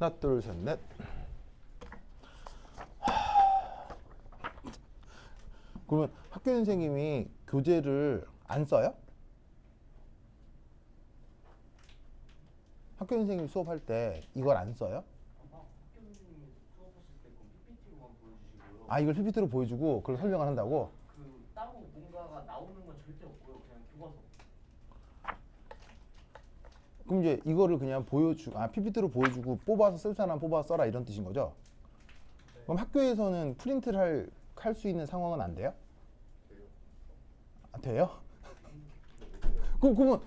하나, 둘, 셋, 넷. 그러면 학교 선생님이 교재를 안 써요? 학교 선생님 수업할 때 이걸 안 써요? 학교 선생님이 수업하실 때 그럼 PPT로만 보여주시고요. 아, 이걸 PPT로 보여주고 그걸 설명을 한다고? 그 따로 뭔가가 나오는 건 절대 없고요. 그냥 교과서. 그럼 이제 이거를 그냥 PPT로 보여주고 뽑아서 쓸 사람 뽑아서 써라 이런 뜻인 거죠? 네. 그럼 학교에서는 프린트를 할 수 있는 상황은 안 돼요? 돼요? 그러면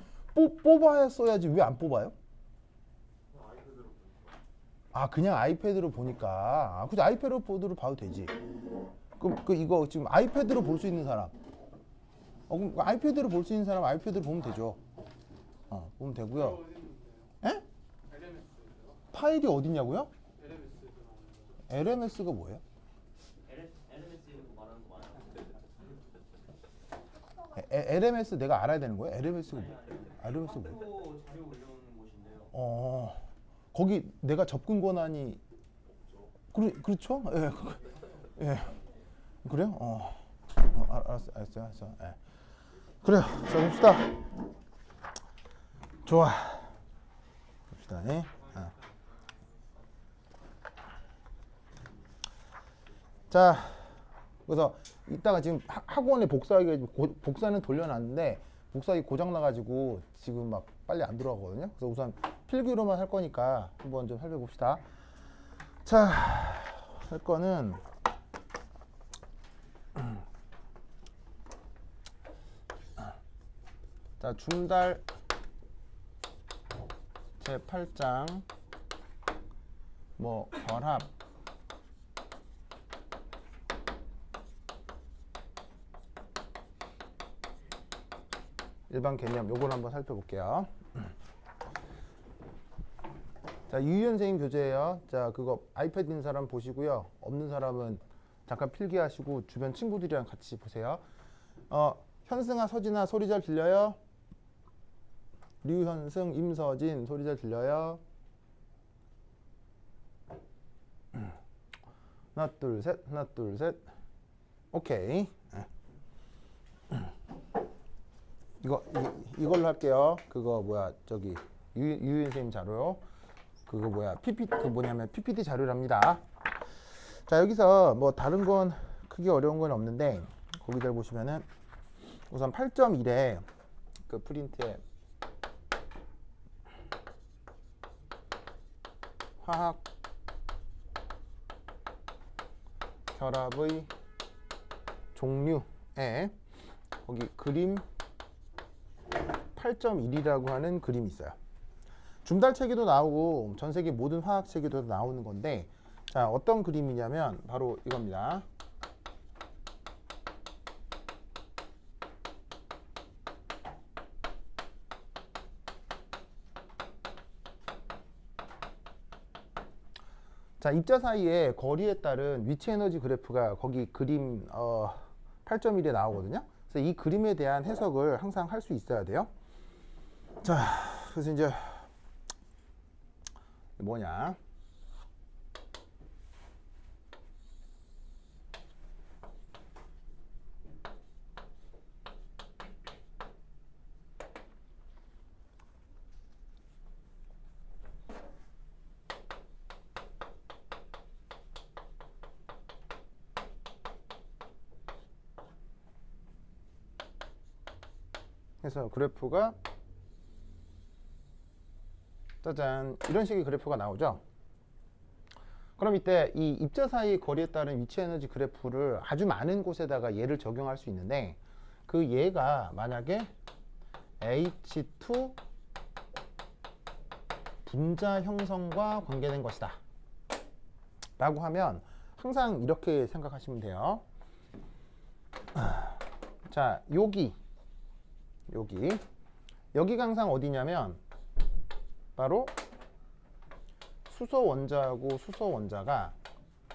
뽑아야 써야지 왜 안 뽑아요? 아, 그냥 아이패드로 보니까. 아, 그죠? 아이패드로 봐도 되지. 그럼 이거 지금 아이패드로 볼 수 있는 사람. 그럼 아이패드로 볼 수 있는 사람 아이패드로 보면 되죠. 보면 되고요. 에? 파일이 어디냐고요? LMS가 뭐예요? LMS에서 말하는 거 맞아요? LMS 내가 알아야 되는 거예요? LMS가 뭐예요? LMS가 뭐예요? 학교 자료 올려놓는 곳인데요. 거기 내가 접근 권한이 그렇죠? 예. 예. 그래요? 알았어요. 예. 그래요. 자, 봅시다. 좋아. 봅시다. 예. 자, 그래서 이따가 지금 학원에 복사하기 복사는 돌려놨는데 복사기 고장 나가지고 지금 막 빨리 안 들어가거든요. 그래서 우선 필기로만 할 거니까 한번 좀 살펴봅시다. 자, 할 거는 자, 중달 제8장 뭐 결합 일반 개념 요걸 한번 살펴볼게요. 자, 유희 선생님 교재예요. 자, 그거 아이패드 있는 사람 보시고요. 없는 사람은 잠깐 필기하시고 주변 친구들이랑 같이 보세요. 현승아, 서진아 소리 잘 들려요? 류현승, 임서진 소리 잘 들려요? 하나, 둘, 셋. 하나, 둘, 셋. 오케이. 이걸로 할게요. 그거 뭐야, 저기 유희 선생님 자료. 그거 뭐야, PPT 자료랍니다. 자, 여기서 뭐 다른 건 크게 어려운 건 없는데 거기 잘 보시면은 우선 8.1에 그 프린트에 화학 결합의 종류에 거기 그림 8.1이라고 하는 그림이 있어요. 줌달 체계도 나오고 전 세계 모든 화학 체계도 나오는 건데, 자, 어떤 그림이냐면 바로 이겁니다. 자, 입자 사이에 거리에 따른 위치 에너지 그래프가 거기 그림 8.1에 나오거든요. 그래서 이 그림에 대한 해석을 항상 할 수 있어야 돼요. 자, 그래서 이제 뭐냐? 그래서 그래프가 짜잔 이런 식의 그래프가 나오죠. 그럼 이때 이 입자 사이 거리에 따른 위치 에너지 그래프를 아주 많은 곳에다가 얘를 적용할 수 있는데, 그 얘가 만약에 H2 분자 형성과 관계된 것이다 라고 하면 항상 이렇게 생각하시면 돼요. 자, 여기가 항상 어디냐면 바로 수소 원자하고 수소 원자가,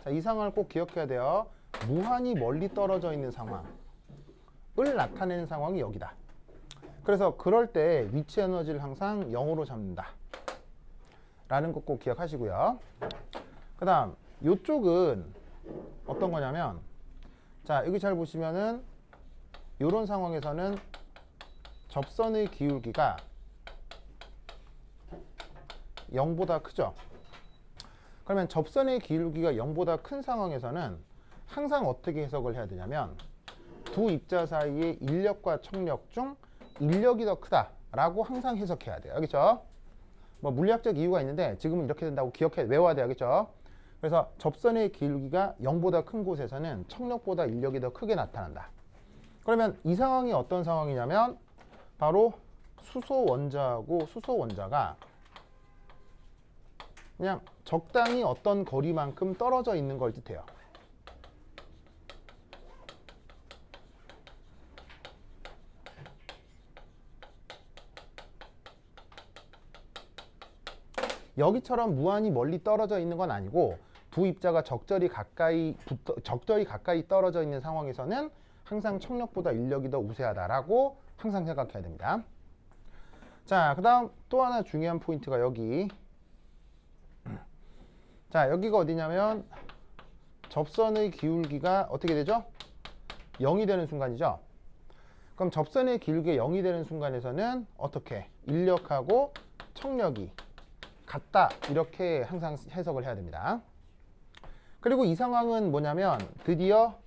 자, 이 상황을 꼭 기억해야 돼요. 무한히 멀리 떨어져 있는 상황을 나타내는 상황이 여기다. 그래서 그럴 때 위치 에너지를 항상 0으로 잡는다 라는 것 꼭 기억하시고요. 그 다음 이쪽은 어떤 거냐면, 자 여기 잘 보시면은 이런 상황에서는 접선의 기울기가 0보다 크죠. 그러면 접선의 기울기가 0보다 큰 상황에서는 항상 어떻게 해석을 해야 되냐면, 두 입자 사이의 인력과 척력 중 인력이 더 크다라고 항상 해석해야 돼요. 알겠죠? 뭐 물리학적 이유가 있는데 지금은 이렇게 된다고 외워야 돼요. 알겠죠? 그래서 접선의 기울기가 0보다 큰 곳에서는 척력보다 인력이 더 크게 나타난다. 그러면 이 상황이 어떤 상황이냐면, 바로 수소 원자하고 수소 원자가 그냥 적당히 어떤 거리만큼 떨어져 있는 걸 뜻해요. 여기처럼 무한히 멀리 떨어져 있는 건 아니고, 두 입자가 적절히 가까이 떨어져 있는 상황에서는 항상 척력보다 인력이 더 우세하다라고 항상 생각해야 됩니다. 자, 그 다음 또 하나 중요한 포인트가 여기. 자, 여기가 어디냐면 접선의 기울기가 어떻게 되죠? 0이 되는 순간이죠. 그럼 접선의 기울기가 0이 되는 순간에서는 어떻게? 인력하고 척력이 같다, 이렇게 항상 해석을 해야 됩니다. 그리고 이 상황은 뭐냐면 드디어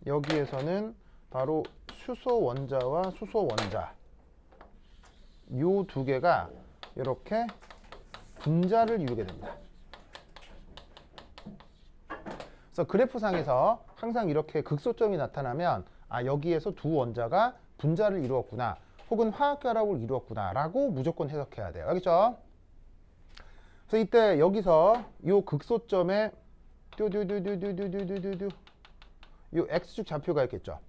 여기에서는 바로 수소 원자와 수소 원자 요 두 개가 이렇게 분자를 이루게 됩니다. 그래서 그래프상에서 항상 이렇게 극소점이 나타나면, 아 여기에서 두 원자가 분자를 이루었구나, 혹은 화학결합을 이루었구나 라고 무조건 해석해야 돼요. 알겠죠? 그래서 이때 여기서 요 극소점에 뚜두두두두두두두두 요 X축 좌표가 있겠죠.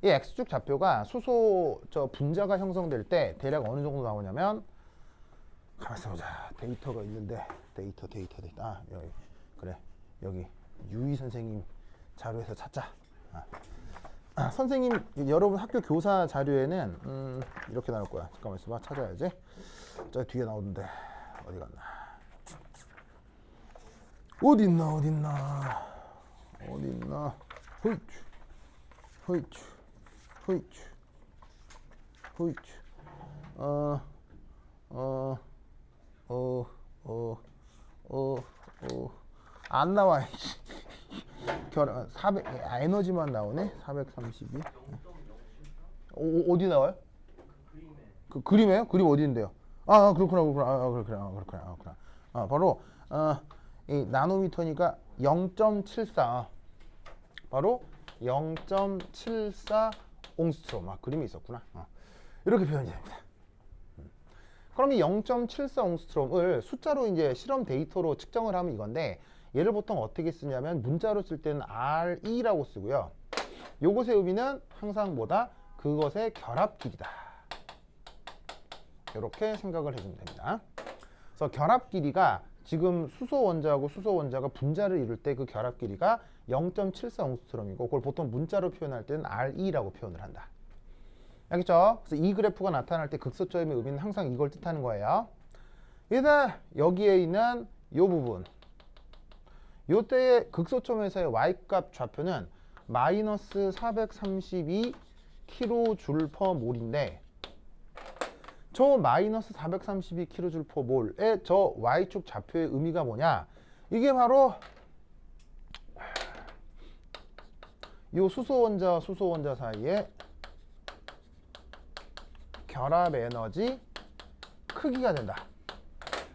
이 X축 좌표가 수소 분자가 형성될 때 대략 어느 정도 나오냐면, 가만있어 보자. 데이터가 있는데 데이터. 아 여기 그래, 여기 유희 선생님 자료에서 찾자. 선생님 여러분 학교 교사 자료에는 이렇게 나올 거야. 잠깐만 있어봐, 찾아야지. 저 뒤에 나오던데 어디 갔나? 어딨나? 호이추. 안 나와. 400 에너지만 나오네. 432. 어디 나와요? 그 그림에요? 그림 어디 있는데요? 그렇구나. 바로 이 나노미터니까 0.74. 바로 0.74 옹스트롬. 그림이 있었구나. 이렇게 표현이 됩니다. 그럼 이 0.74 옹스트롬을 숫자로 이제 실험 데이터로 측정을 하면 이건데, 얘를 보통 어떻게 쓰냐면 문자로 쓸 때는 RE라고 쓰고요. 요것의 의미는 항상 뭐다? 그것의 결합 길이다. 이렇게 생각을 해주면 됩니다. 그래서 결합 길이가 지금 수소 원자하고 수소 원자가 분자를 이룰 때 그 결합 길이가 0.74 옹스트롬이고, 그걸 보통 문자로 표현할 때는 RE라고 표현을 한다. 알겠죠? 그래서 이 그래프가 나타날 때 극소점의 의미는 항상 이걸 뜻하는 거예요. 일단 여기에 있는 이 부분, 이때의 극소점에서의 Y값 좌표는 마이너스 432 kJ/몰인데, 저 마이너스 432 kJ/몰의 저 Y축 좌표의 의미가 뭐냐? 이게 바로 이 수소 원자와 수소 원자 사이에 결합 에너지 크기가 된다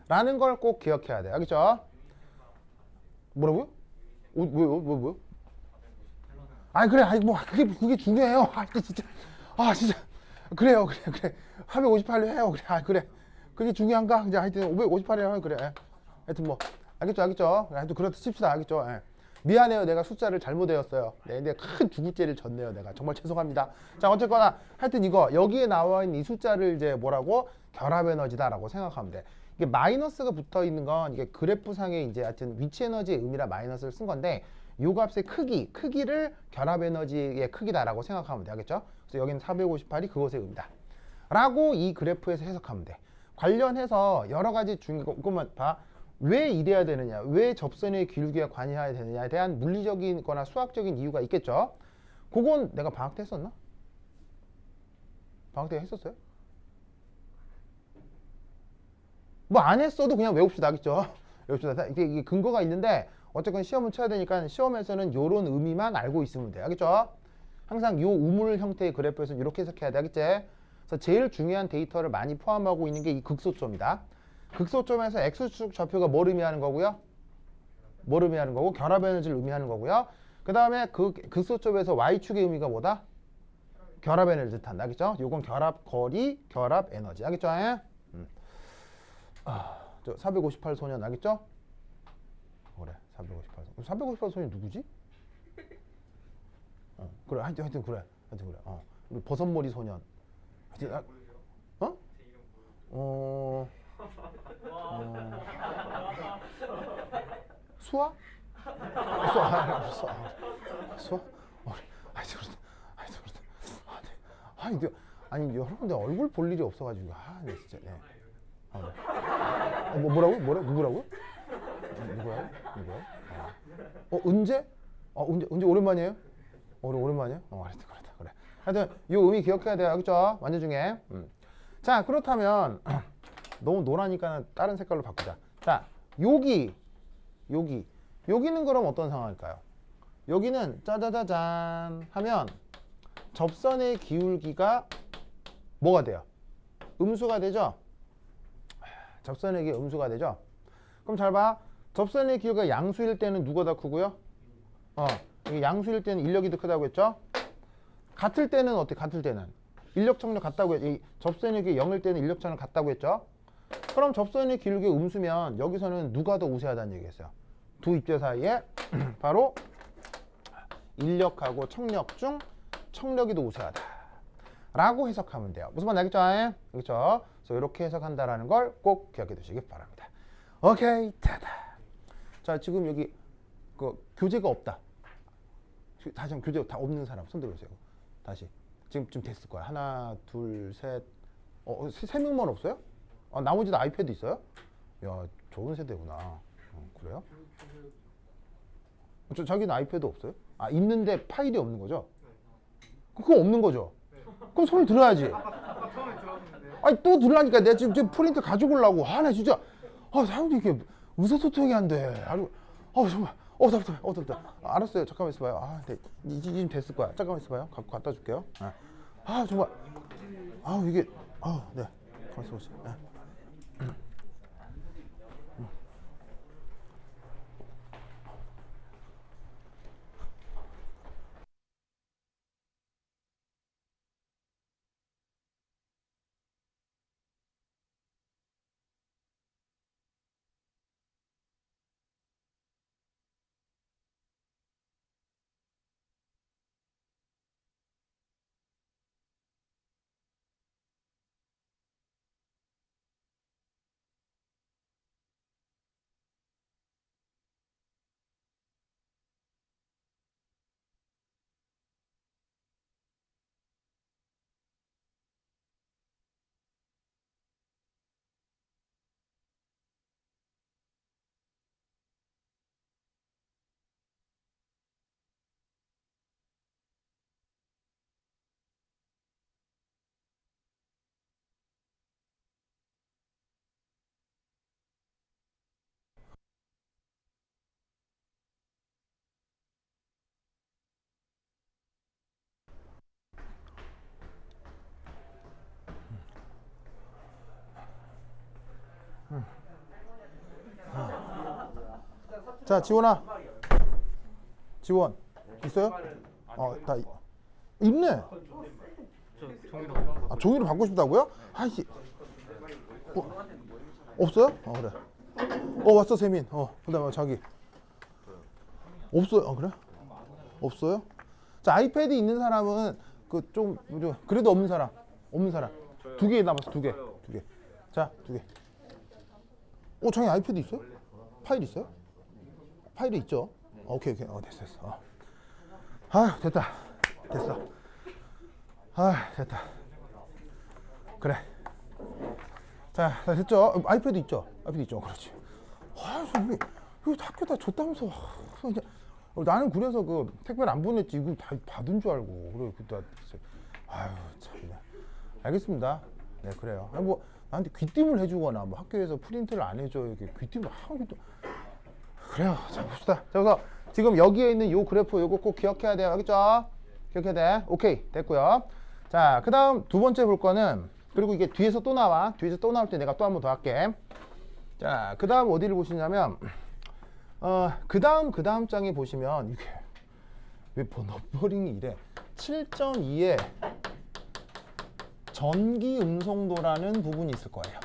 라는 걸 꼭 기억해야 돼요. 알겠죠? 뭐라고요? 뭐요? 아니 그래, 아니 뭐 그게 중요해요. 진짜 그래요. 458로 해요. 그래 그게 중요한가? 이제 하여튼 558이라고 그래. 하여튼 뭐 알겠죠? 하여튼 그렇다 칩시다. 알겠죠? 예. 미안해요, 내가 숫자를 잘못 외웠어요. 네, 근데 큰 죽을죄를 졌네요. 내가 정말 죄송합니다. 자, 어쨌거나 하여튼 이거 여기에 나와 있는 이 숫자를 이제 뭐라고? 결합 에너지다라고 생각하면 돼. 이게 마이너스가 붙어 있는 건 이게 그래프상에 이제 하여튼 위치 에너지의 의미라 마이너스를 쓴 건데, 요 값의 크기를 결합 에너지의 크기다라고 생각하면 돼. 알겠죠? 그래서 여기는 458이 그것의 의미다. 라고 이 그래프에서 해석하면 돼. 관련해서 여러 가지 그러면 봐. 왜 이래야 되느냐? 왜 접선의 기울기가 관여해야 되느냐에 대한 물리적인 거나 수학적인 이유가 있겠죠? 그건 내가 방학 때 했었나? 방학 때 했었어요? 뭐 안 했어도 그냥 외웁시다. 알겠죠? 외웁시다. 이게 근거가 있는데 어쨌건 시험은 쳐야 되니까 시험에서는 요런 의미만 알고 있으면 돼. 알겠죠? 항상 요 우물 형태의 그래프에서는 이렇게 해석해야 돼. 알겠지? 그래서 제일 중요한 데이터를 많이 포함하고 있는 게 이 극소점이다. 극소점에서 X축 좌표가 뭘 의미하는 거고요? 뭘 의미하는 거고? 결합 에너지를 의미하는 거고요. 그 다음에 그 극소점에서 Y축의 의미가 뭐다? 결합 에너지를 뜻한다. 알겠죠? 요건 결합 거리, 결합 에너지. 알겠죠? 저 458 소년 알겠죠? 그래, 458 소년. 458 소년이 누구지? 그래, 하여튼 그래. 우리 버섯머리 소년. 하여튼, 수아? 수아? 아니 여러분들 얼굴 볼 일이 없어가지고 네 진짜 네. 네. 뭐라고? 누구라고? 누구야? 은재? 은재 오랜만이에요? 오랜만이에요? 하여튼 그렇다 그래. 하여튼 요 의미 기억해야 돼요. 알겠죠? 완전 중에. 자 그렇다면 너무 노라니까 다른 색깔로 바꾸자. 자 여기는 그럼 어떤 상황일까요? 여기는 짜자자잔 하면 접선의 기울기가 뭐가 돼요? 음수가 되죠? 접선의 기울기 음수가 되죠? 그럼 잘 봐. 접선의 기울기가 양수일 때는 누가 더 크고요? 이게 양수일 때는 인력이 더 크다고 했죠? 같을 때는 어때? 같을 때는 인력 청력 같다고 했죠? 이 접선의 기울기 0일 때는 인력 청력 같다고 했죠? 그럼 접선의 기울기 음수면 여기서는 누가 더 우세하다는 얘기했어요? 두 입자 사이에 바로 인력하고 청력 중 청력이 더 우세하다 라고 해석하면 돼요. 무슨 말인지 알겠죠? 그렇죠? 그래서 이렇게 해석한다라는 걸 꼭 기억해 두시기 바랍니다. 오케이, 타다. 자, 지금 여기 그 교재가 없다. 다시 한번 교재 다 없는 사람 손 들어주세요. 다시. 지금 됐을 거야. 하나, 둘, 셋. 세 명만 없어요? 나머지 다 아이패드 있어요? 야, 좋은 세대구나. 그래요? 자기는 아이패드 없어요? 있는데 파일이 없는 거죠? 그거 없는 거죠? 그럼 손을 들어야지. 아니 또 들으라니까. 내가 지금 프린트 가지고 오려고. 나 진짜 사람들이 이렇게 의사소통이 안 돼. 정말 답답해. 알았어요. 잠깐만 있어봐요. 네. 이제 됐을 거야. 잠깐만 있어봐요. 갖다 줄게요. 정말 이게 네. 가만히 있어보세요. 네. 자, 지원 있어요? 다 있네. 종이로 받고 싶다고요? 아이씨. 없어요? 그래. 왔어 세민. 그다음에 자기. 없어요. 그래? 없어요? 자, 아이패드 있는 사람은 그래도 없는 사람. 두 개 남았어. 두 개. 자, 두 개. 자기 아이패드 있어요? 파일 있어요? 파일이 있죠. 오케이. 됐어. 아, 됐다. 됐어. 아, 됐다. 그래. 자, 됐죠? 아이패드 있죠? 그렇지. 아, 이거 학교다 줬다면서. 이제 나는 그래서 그 택배를 안 보냈지. 이거 다 받은 줄 알고. 그래, 그때. 아유, 참. 알겠습니다. 네, 그래요. 아니, 뭐 나한테 귀띔을 해주거나 뭐 학교에서 프린트를 안 해줘 이렇게 귀띔을 하고 또 그래요. 자, 봅시다. 자, 그래서 지금 여기에 있는 요 그래프 요거 꼭 기억해야 돼요. 알겠죠? 기억해야 돼. 오케이, 됐고요. 자, 그 다음 두 번째 볼 거는, 그리고 이게 뒤에서 또 나와. 뒤에서 또 나올 때 내가 또 한 번 더 할게. 자, 그 다음 어디를 보시냐면 그 다음 장에 보시면 이게 왜 너버링이 이래. 7.2에 전기 음성도라는 부분이 있을 거예요.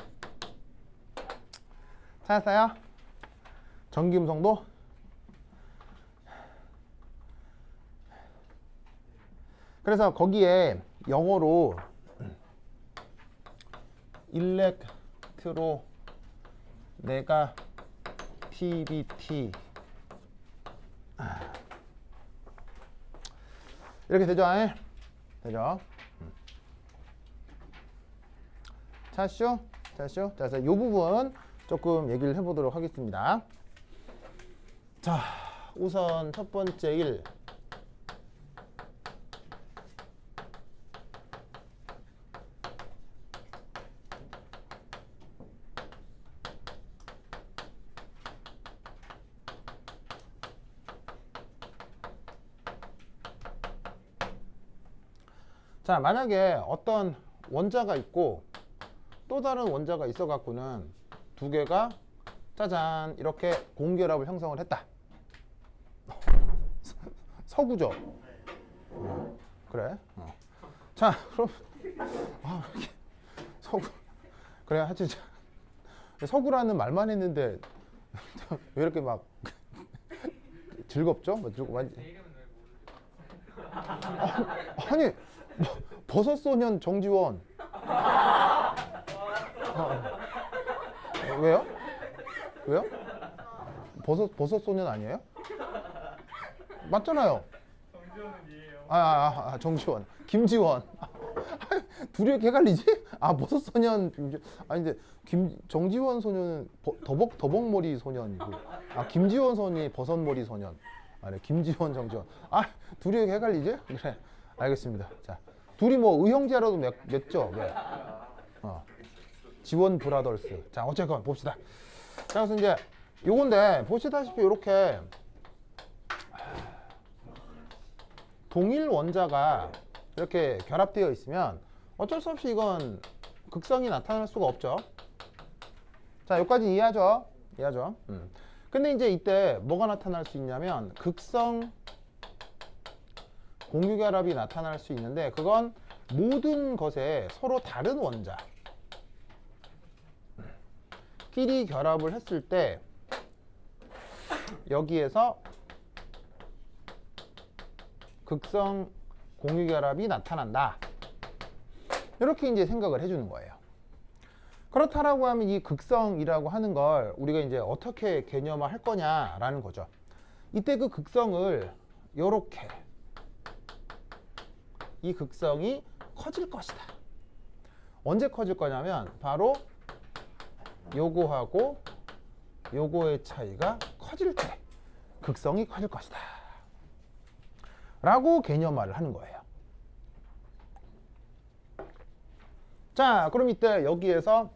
찾았어요? 전기 음성도? 그래서 거기에 영어로 일렉트로 네가티비티 이렇게 되죠? 되죠? 찾았죠? 자, 그래서 이 부분 조금 얘기를 해보도록 하겠습니다. 자, 우선 첫 번째 1. 자, 만약에 어떤 원자가 있고 또 다른 원자가 있어 갖고는 두 개가 짜잔 이렇게 공결합을 형성을 했다. 서구죠? 그래. 자, 그럼 이렇게 서구. 그래, 하여튼 서구라는 말만 했는데 왜 이렇게 막 즐겁죠? 아니, 버섯소년 정지원. 왜요? 버섯소년 아니에요? 맞잖아요. 정지원. 김지원. 둘이 이렇게 헷갈리지? 버섯소년. 아니, 근데 정지원 소년은 더벅머리 소년이고, 김지원 소년이 버섯머리 소년. 네, 김지원, 정지원. 둘이 이렇게 헷갈리지? 그래. 알겠습니다. 자, 둘이 뭐 의형제라도 맺죠? 왜? 지원 브라더스. 자, 어쨌건 봅시다. 자, 그래서 이제 요건데 보시다시피 이렇게 동일 원자가 이렇게 결합되어 있으면 어쩔 수 없이 이건 극성이 나타날 수가 없죠. 자, 여기까지 이해하죠? 근데 이제 이때 뭐가 나타날 수 있냐면 극성 공유결합이 나타날 수 있는데, 그건 모든 것에 서로 다른 원자 끼리 결합을 했을 때 여기에서 극성 공유결합이 나타난다. 이렇게 이제 생각을 해주는 거예요. 그렇다라고 하면 이 극성이라고 하는 걸 우리가 이제 어떻게 개념화할 거냐라는 거죠. 이때 그 극성을 요렇게, 이 극성이 커질 것이다. 언제 커질 거냐면 바로 요거하고 요거의 차이가 커질 때 극성이 커질 것이다 라고 개념화를 하는 거예요. 자, 그럼 이때 여기에서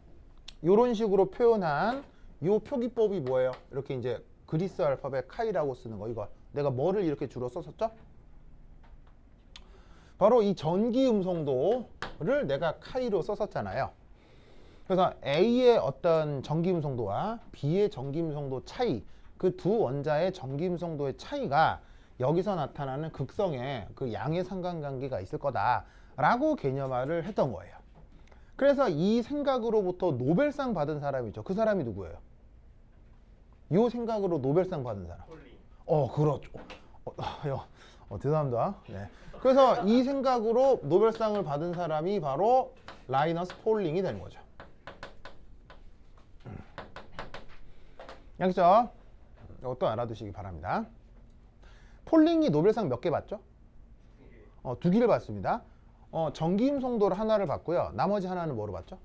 이런 식으로 표현한 요 표기법이 뭐예요? 이렇게 이제 그리스 알파벳 카이라고 쓰는 거. 이거 내가 뭐를 이렇게 주로 썼었죠? 바로 이 전기 음성도를 내가 카이로 썼었잖아요. 그래서 A의 어떤 전기 음성도와 B의 전기 음성도 차이, 그 두 원자의 전기 음성도의 차이가 여기서 나타나는 극성의 그 양의 상관관계가 있을 거다라고 개념화를 했던 거예요. 그래서 이 생각으로부터 노벨상 받은 사람이죠. 그 사람이 누구예요? 이 생각으로 노벨상 받은 사람. 그렇죠. 죄송합니다. 네. 그래서 이 생각으로 노벨상을 받은 사람이 바로 라이너스 폴링이 되는 거죠. 알겠죠? 이것도 알아두시기 바랍니다. 폴링이 노벨상 몇 개 받죠? 2개를 받습니다. 전기임송도를 하나를 받고요. 나머지 하나는 뭐로 받죠?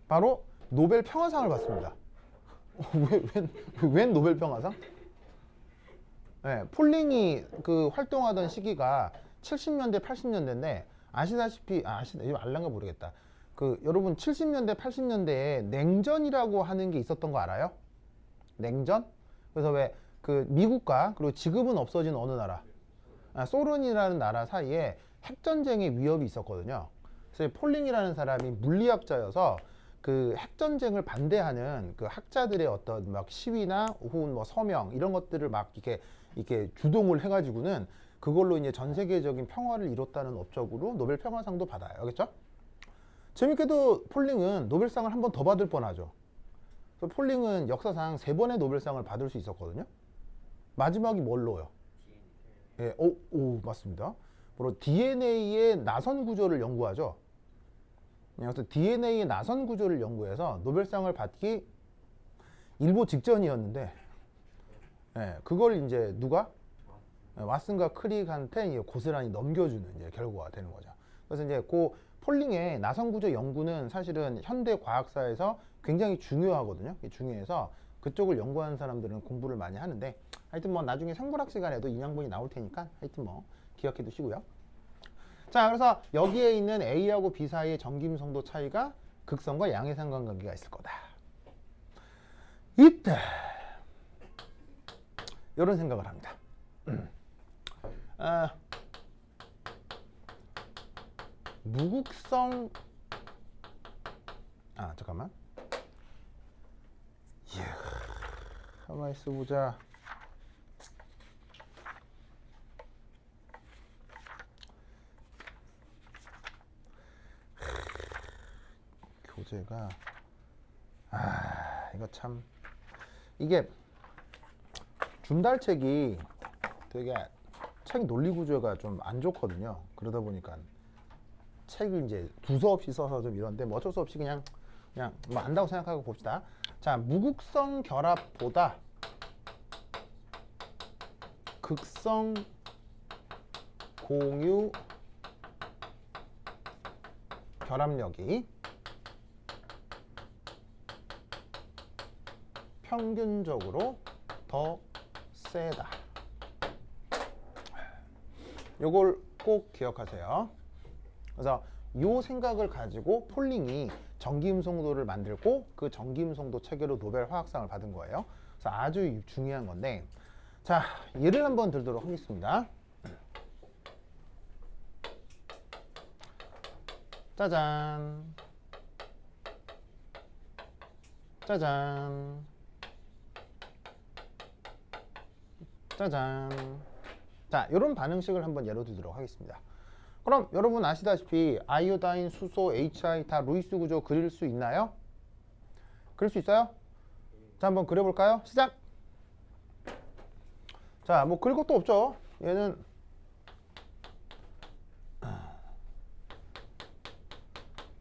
바로 노벨 평화상을 받습니다. 웬 노벨 평화상? 네, 폴링이 그 활동하던 시기가 70년대, 80년대인데 아시다시피 이거 알란가 모르겠다. 그 여러분 70년대, 80년대에 냉전이라고 하는 게 있었던 거 알아요? 냉전? 그래서 왜 그 미국과 그리고 지금은 없어진 어느 나라? 소련이라는 나라 사이에 핵전쟁의 위협이 있었거든요. 그래서 폴링이라는 사람이 물리학자여서 그 핵전쟁을 반대하는 그 학자들의 어떤 막 시위나 혹은 뭐 서명 이런 것들을 막 이렇게 주동을 해가지고는 그걸로 이제 전 세계적인 평화를 이뤘다는 업적으로 노벨 평화상도 받아요. 알겠죠? 재밌게도 폴링은 노벨상을 한 번 더 받을 뻔하죠. 그래서 폴링은 역사상 3번의 노벨상을 받을 수 있었거든요. 마지막이 뭘로요? 예, 오, 맞습니다. 바로 DNA의 나선 구조를 연구하죠. 그래서 DNA의 나선 구조를 연구해서 노벨상을 받기 일보 직전이었는데, 예, 그걸 이제 누가? 왓슨과 크릭한테 고스란히 넘겨주는 이제 결과가 되는 거죠. 그래서 이제 그 폴링의 나선 구조 연구는 사실은 현대 과학사에서 굉장히 중요하거든요. 중요해서 그쪽을 연구하는 사람들은 공부를 많이 하는데, 하여튼 뭐 나중에 생물학 시간에도 이 양분이 나올 테니까 하여튼 뭐 기억해 두시고요. 자, 그래서 여기에 있는 A하고 B 사이의 전기임성도 차이가 극성과 양의 상관관계가 있을 거다. 이때 이런 생각을 합니다. 무극성 잠깐만. 이야, 가만히 있어보자. 교재가 이거 참 이게 준달책이 되게 책 논리 구조가 좀 안 좋거든요. 그러다 보니까 책을 이제 두서없이 써서 좀 이런데 뭐 어쩔 수 없이 그냥 뭐 안다고 생각하고 봅시다. 자, 무극성 결합보다 극성 공유 결합력이 평균적으로 더 세다. 요걸 꼭 기억하세요. 그래서 요 생각을 가지고 폴링이 전기임송도를 만들고 그 전기임송도 체계로 노벨 화학상을 받은 거예요. 그래서 아주 중요한 건데, 자, 예를 한번 들도록 하겠습니다. 짜잔, 짜잔, 짜잔. 자, 이런 반응식을 한번 예로 들도록 하겠습니다. 그럼 여러분 아시다시피 아이오다인, 수소, HI 다 루이스 구조 그릴 수 있나요? 그릴 수 있어요? 자, 한번 그려볼까요? 시작! 자, 뭐 그릴 것도 없죠. 얘는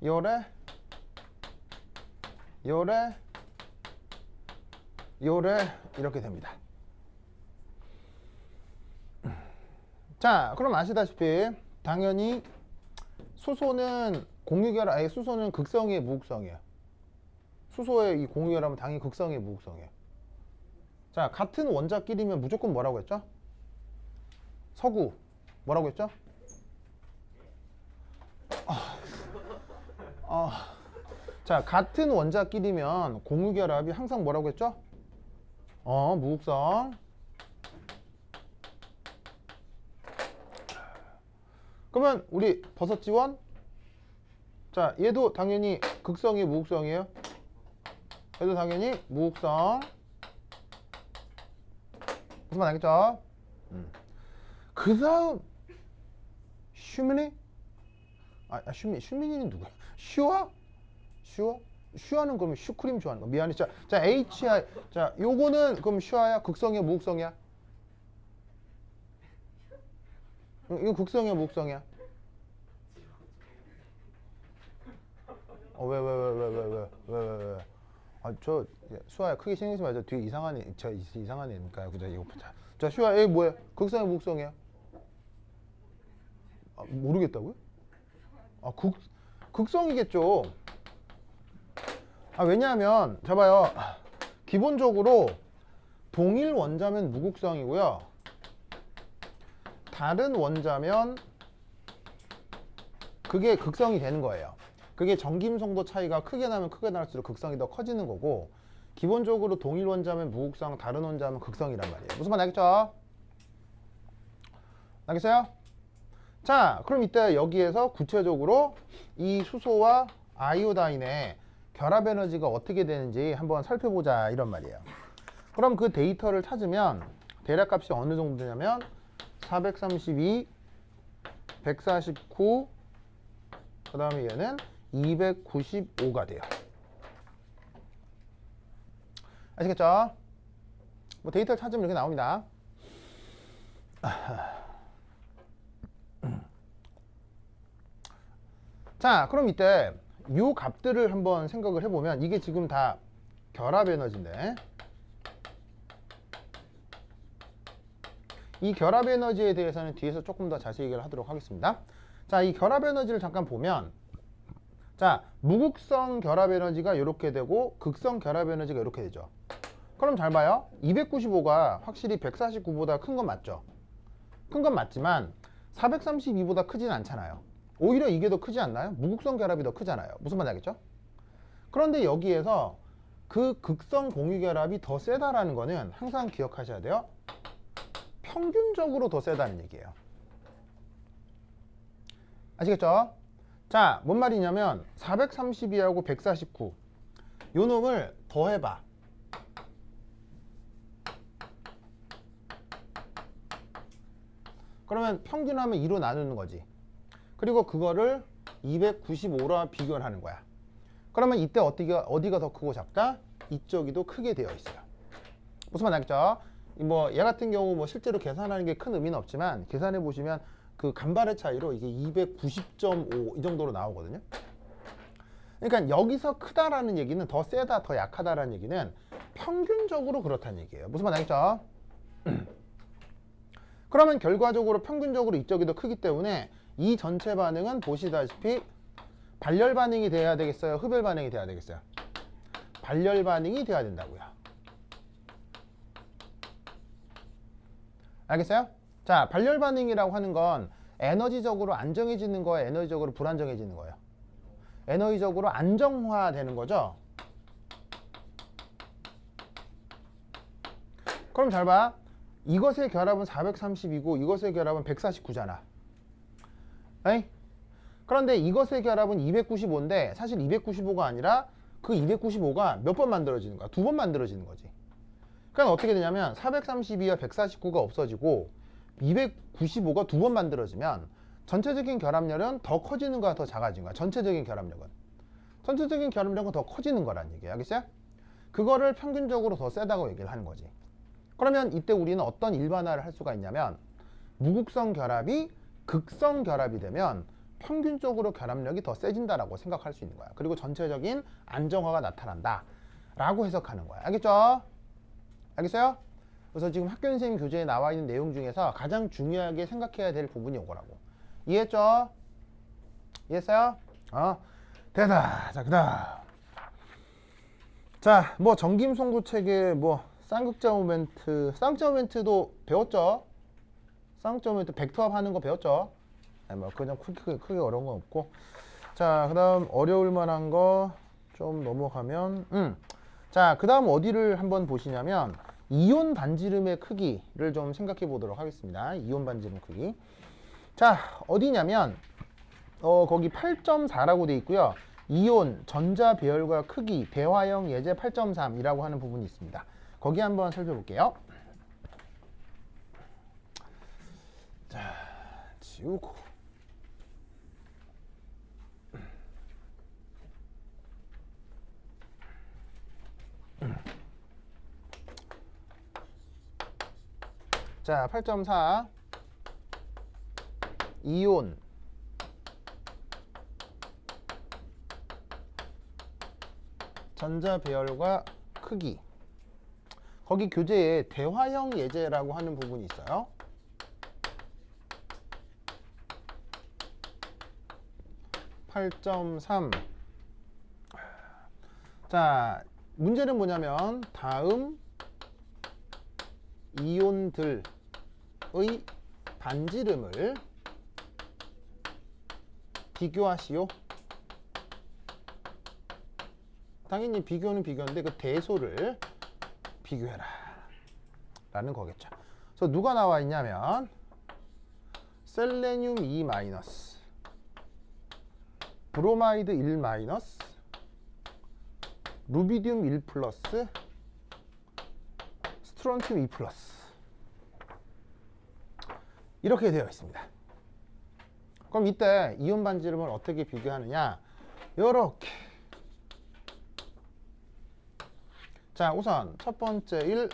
요래 이렇게 됩니다. 자, 그럼 아시다시피 당연히 수소는 공유결합, 수소는 극성이에요, 무극성이에요? 수소의 이 공유결합은 당연히 극성이에요, 무극성이에요? 자, 같은 원자끼리면 무조건 뭐라고 했죠? 서구 뭐라고 했죠? 자, 같은 원자끼리면 공유결합이 항상 뭐라고 했죠? 무극성. 그러면 우리 버섯지원, 자, 얘도 당연히 극성이에요, 무극성이에요? 얘도 당연히 무극성. 무슨 말 알겠죠? 그 다음 슈미니? 슈미니는 누구야? 슈아는 그러면 슈크림 좋아하는 거. 미안해. 자, HI. 자, 요거는 그럼 슈아야? 극성이야, 무극성이야? 이거 극성이야, 무극성이야? 왜? 저 수아야 크게 신경 쓰지 말자. 뒤에 이상한 애, 저 이상한 애니까 그죠? 이거 보자. 자, 수아, 얘 뭐야? 극성이야, 무극성이야? 모르겠다고요? 극성이겠죠. 왜냐하면 봐봐요. 기본적으로 동일 원자면 무극성이고요. 다른 원자면 그게 극성이 되는 거예요. 그게 전김성도 차이가 크게 나면 크게 날수록 극성이 더 커지는 거고, 기본적으로 동일 원자면 무극성, 다른 원자면 극성이란 말이에요. 무슨 말 알겠죠? 알겠어요? 자, 그럼 이때 여기에서 구체적으로 이 수소와 아이오다인의 결합 에너지가 어떻게 되는지 한번 살펴보자 이런 말이에요. 그럼 그 데이터를 찾으면 대략값이 어느 정도 되냐면 432, 149, 그 다음에 얘는 295가 돼요. 아시겠죠? 뭐 데이터를 찾으면 이렇게 나옵니다. 자, 그럼 이때 이 값들을 한번 생각을 해보면 이게 지금 다 결합 에너지인데, 이 결합 에너지에 대해서는 뒤에서 조금 더 자세히 얘기를 하도록 하겠습니다. 자, 이 결합 에너지를 잠깐 보면, 자, 무극성 결합 에너지가 이렇게 되고 극성 결합 에너지가 이렇게 되죠. 그럼 잘 봐요. 295가 확실히 149보다 큰 건 맞죠? 큰 건 맞지만 432보다 크진 않잖아요. 오히려 이게 더 크지 않나요? 무극성 결합이 더 크잖아요. 무슨 말인지 알겠죠? 그런데 여기에서 그 극성 공유 결합이 더 세다라는 거는 항상 기억하셔야 돼요. 평균적으로 더 세다는 얘기예요. 아시겠죠? 자, 뭔 말이냐면 432하고 149 요 놈을 더해봐. 그러면 평균하면 2로 나누는 거지. 그리고 그거를 295로 비교를 하는 거야. 그러면 이때 어디가 더 크고 작다? 이쪽이 더 크게 되어 있어요. 무슨 말 알겠죠? 뭐 얘 같은 경우 뭐 실제로 계산하는 게 큰 의미는 없지만 계산해 보시면 그 간발의 차이로 이게 290.5 이 정도로 나오거든요. 그러니까 여기서 크다라는 얘기는 더 세다, 더 약하다라는 얘기는 평균적으로 그렇다는 얘기예요. 무슨 말 알겠죠? 그러면 결과적으로 평균적으로 이쪽이 더 크기 때문에 이 전체 반응은 보시다시피 발열 반응이 돼야 되겠어요? 흡열 반응이 돼야 되겠어요? 발열 반응이 돼야 된다고요. 알겠어요? 자, 발열 반응이라고 하는 건 에너지적으로 안정해지는 거예요? 에너지적으로 불안정해지는 거예요? 에너지적으로 안정화되는 거죠? 그럼 잘 봐. 이것의 결합은 432고 이것의 결합은 149잖아. 에이? 그런데 이것의 결합은 295인데 사실 295가 아니라 그 295가 몇 번 만들어지는 거야? 2번 만들어지는 거지. 그러니까 어떻게 되냐면 432와 149가 없어지고 295가 2번 만들어지면 전체적인 결합력은 더 커지는 거야, 더 작아지는 거야? 전체적인 결합력은 더 커지는 거란 얘기야. 알겠어요? 그거를 평균적으로 더 세다고 얘기를 하는 거지. 그러면 이때 우리는 어떤 일반화를 할 수가 있냐면 무극성 결합이 극성 결합이 되면 평균적으로 결합력이 더 세진다라고 생각할 수 있는 거야. 그리고 전체적인 안정화가 나타난다 라고 해석하는 거야. 알겠죠? 알겠어요? 그래서 지금 학교인생 교재에 나와 있는 내용 중에서 가장 중요하게 생각해야 될 부분이 이거라고. 이해했죠? 이해했어요? 됐다. 자, 그다음. 자, 뭐 전김송도 체계, 뭐 쌍극자 모멘트도 배웠죠? 쌍극자 모멘트 벡터합 하는 거 배웠죠? 아니, 뭐 그냥 크게 어려운 건 없고. 자, 그다음 어려울 만한 거 좀 넘어가면 자, 그다음 어디를 한번 보시냐면 이온 반지름의 크기를 좀 생각해 보도록 하겠습니다. 이온 반지름 크기. 자, 어디냐면 거기 8.4라고 돼 있고요. 이온 전자 배열과 크기 대화형 예제 8.3이라고 하는 부분이 있습니다. 거기 한번 살펴볼게요. 자, 지우고. 자, 8.4 이온 전자 배열과 크기. 거기 교재에 대화형 예제라고 하는 부분이 있어요. (8.3) 자, 문제는 뭐냐면 다음 이온들의 반지름을 비교하시오. 당연히 비교는 비교인데 그 대소를 비교해라 라는 거겠죠. 그래서 누가 나와 있냐면 셀레늄 2 마이너스, 브로마이드 1 마이너스, 루비듐 1 플러스, 스트론튬 2 플러스 이렇게 되어 있습니다. 그럼 이때 이온 반지름을 어떻게 비교하느냐? 요렇게. 자, 우선 첫 번째 1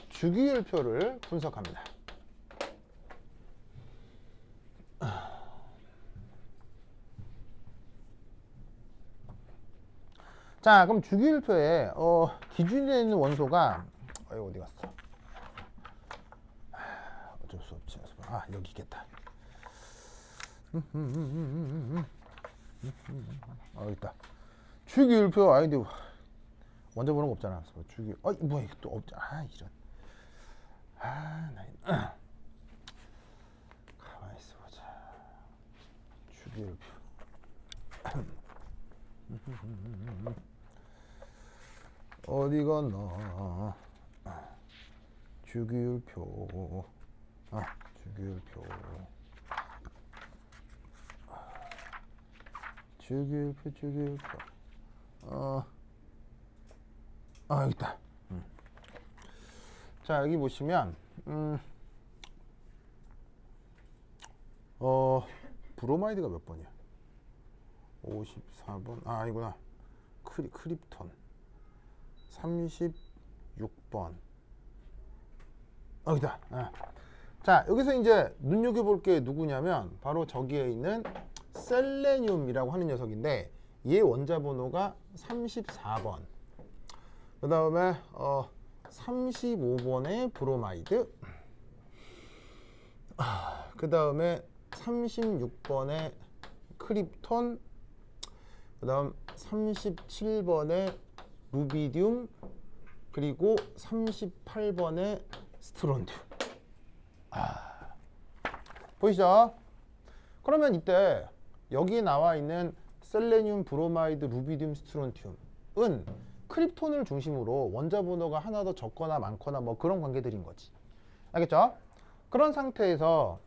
주기율표를 분석합니다. 자, 그럼 주기율표에 기준이 되는 원소가 어디 갔어? 어쩔 수 없지. 여기 있겠다. 여기 있다. 주기율표 아이디 먼저 보는 거 없잖아. 주기 뭐야 이거 또 없잖아. 이런. 가만히 있어 보자. 주기율표. 어디 갔나? 주기율표. 주기율표. 주기율표. 여기 있다. 자, 여기 보시면 브로마이드가 몇 번이야? 54번. 아니구나. 크립톤 36번. 여기다. 자, 여기서 이제 눈여겨볼 게 누구냐면 바로 저기에 있는 셀레늄이라고 하는 녀석인데 얘 원자 번호가 34번. 그 다음에 35번의 브로마이드, 그 다음에 36번의 크립톤, 그 다음 37번의 루비듐, 그리고 38번의 스트론튬. 보이시죠? 그러면 이때 여기 나와 있는 셀레늄, 브로마이드, 루비듐, 스트론튬은 크립톤을 중심으로 원자 번호가 하나 더 적거나 많거나 뭐 그런 관계들인 거지. 알겠죠? 그런 상태에서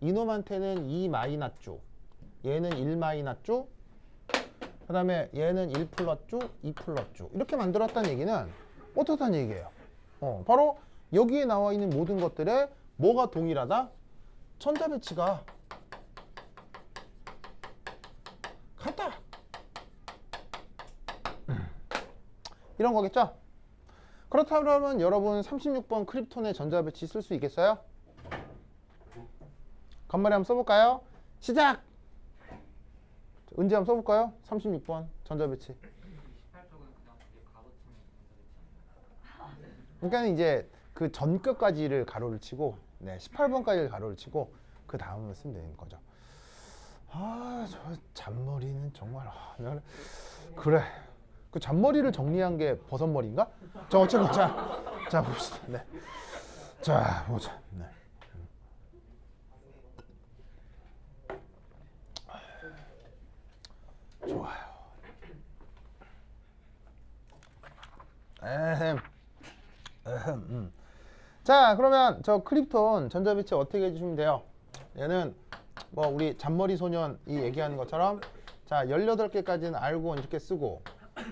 이놈한테는 2 마이너쭈, 얘는 1 마이너쭈, 그 다음에 얘는 1 플러쭈, 2 플러쭈 이렇게 만들었다는 얘기는 어떻다는 얘기예요? 바로 여기에 나와 있는 모든 것들에 뭐가 동일하다? 전자 배치가 같다. 이런 거겠죠? 그렇다면 여러분 36번 크립톤의 전자 배치 쓸 수 있겠어요? 간만에 한번 써볼까요? 시작! 은지 한번 써볼까요? 36번 전자 배치. 18쪽은 그냥 되게 가로치는 전자 배치. 그러니까 이제 그 전끝까지를 가로를 치고 18번까지를 가로를 치고 그 다음을 쓰면 되는 거죠. 저 잔머리는 정말 그래. 그 잔머리를 정리한 게 버섯머리인가? 자, 어쨌든 자 봅시다. 네. 자, 보자. 네. 좋아요. 자, 그러면 저 크립톤 전자 배치 어떻게 해주시면 돼요? 얘는 뭐 우리 잔머리 소년이 얘기하는 것처럼 자 18개까지는 알고 이렇게 쓰고,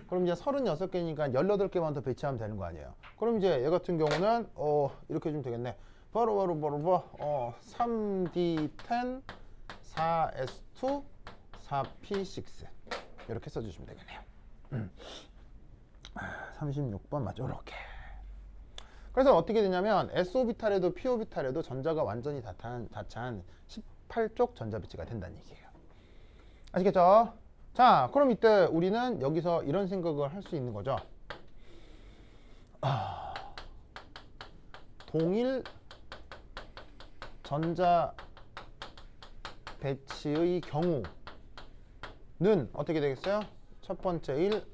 그럼 이제 36개니까 18개만 더 배치하면 되는 거 아니에요. 그럼 이제 얘 같은 경우는 이렇게 해주면 되겠네. 바로 3D10 4S2 4P6 이렇게 써주시면 되겠네요. 36번 맞죠? 이렇게. 그래서 어떻게 되냐면 S오비탈에도 P오비탈에도 전자가 완전히 다 찬 18쪽 전자 배치가 된다는 얘기예요. 아시겠죠? 자, 그럼 이때 우리는 여기서 이런 생각을 할 수 있는 거죠. 동일 전자 배치의 경우는 어떻게 되겠어요? 첫 번째 일,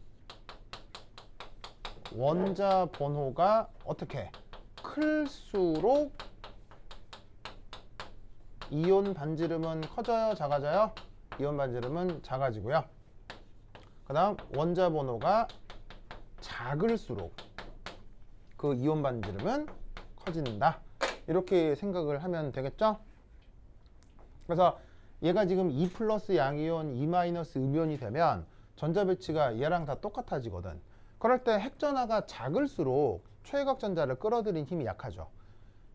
원자 번호가 어떻게 클수록 이온 반지름은 커져요, 작아져요? 이온 반지름은 작아지고요. 그 다음 원자 번호가 작을수록 그 이온 반지름은 커진다. 이렇게 생각을 하면 되겠죠? 그래서 얘가 지금 2 플러스 양이온, 2 마이너스 음이온이 되면 전자 배치가 얘랑 다 똑같아지거든. 그럴 때 핵전하가 작을수록 최외곽 전자를 끌어들인 힘이 약하죠.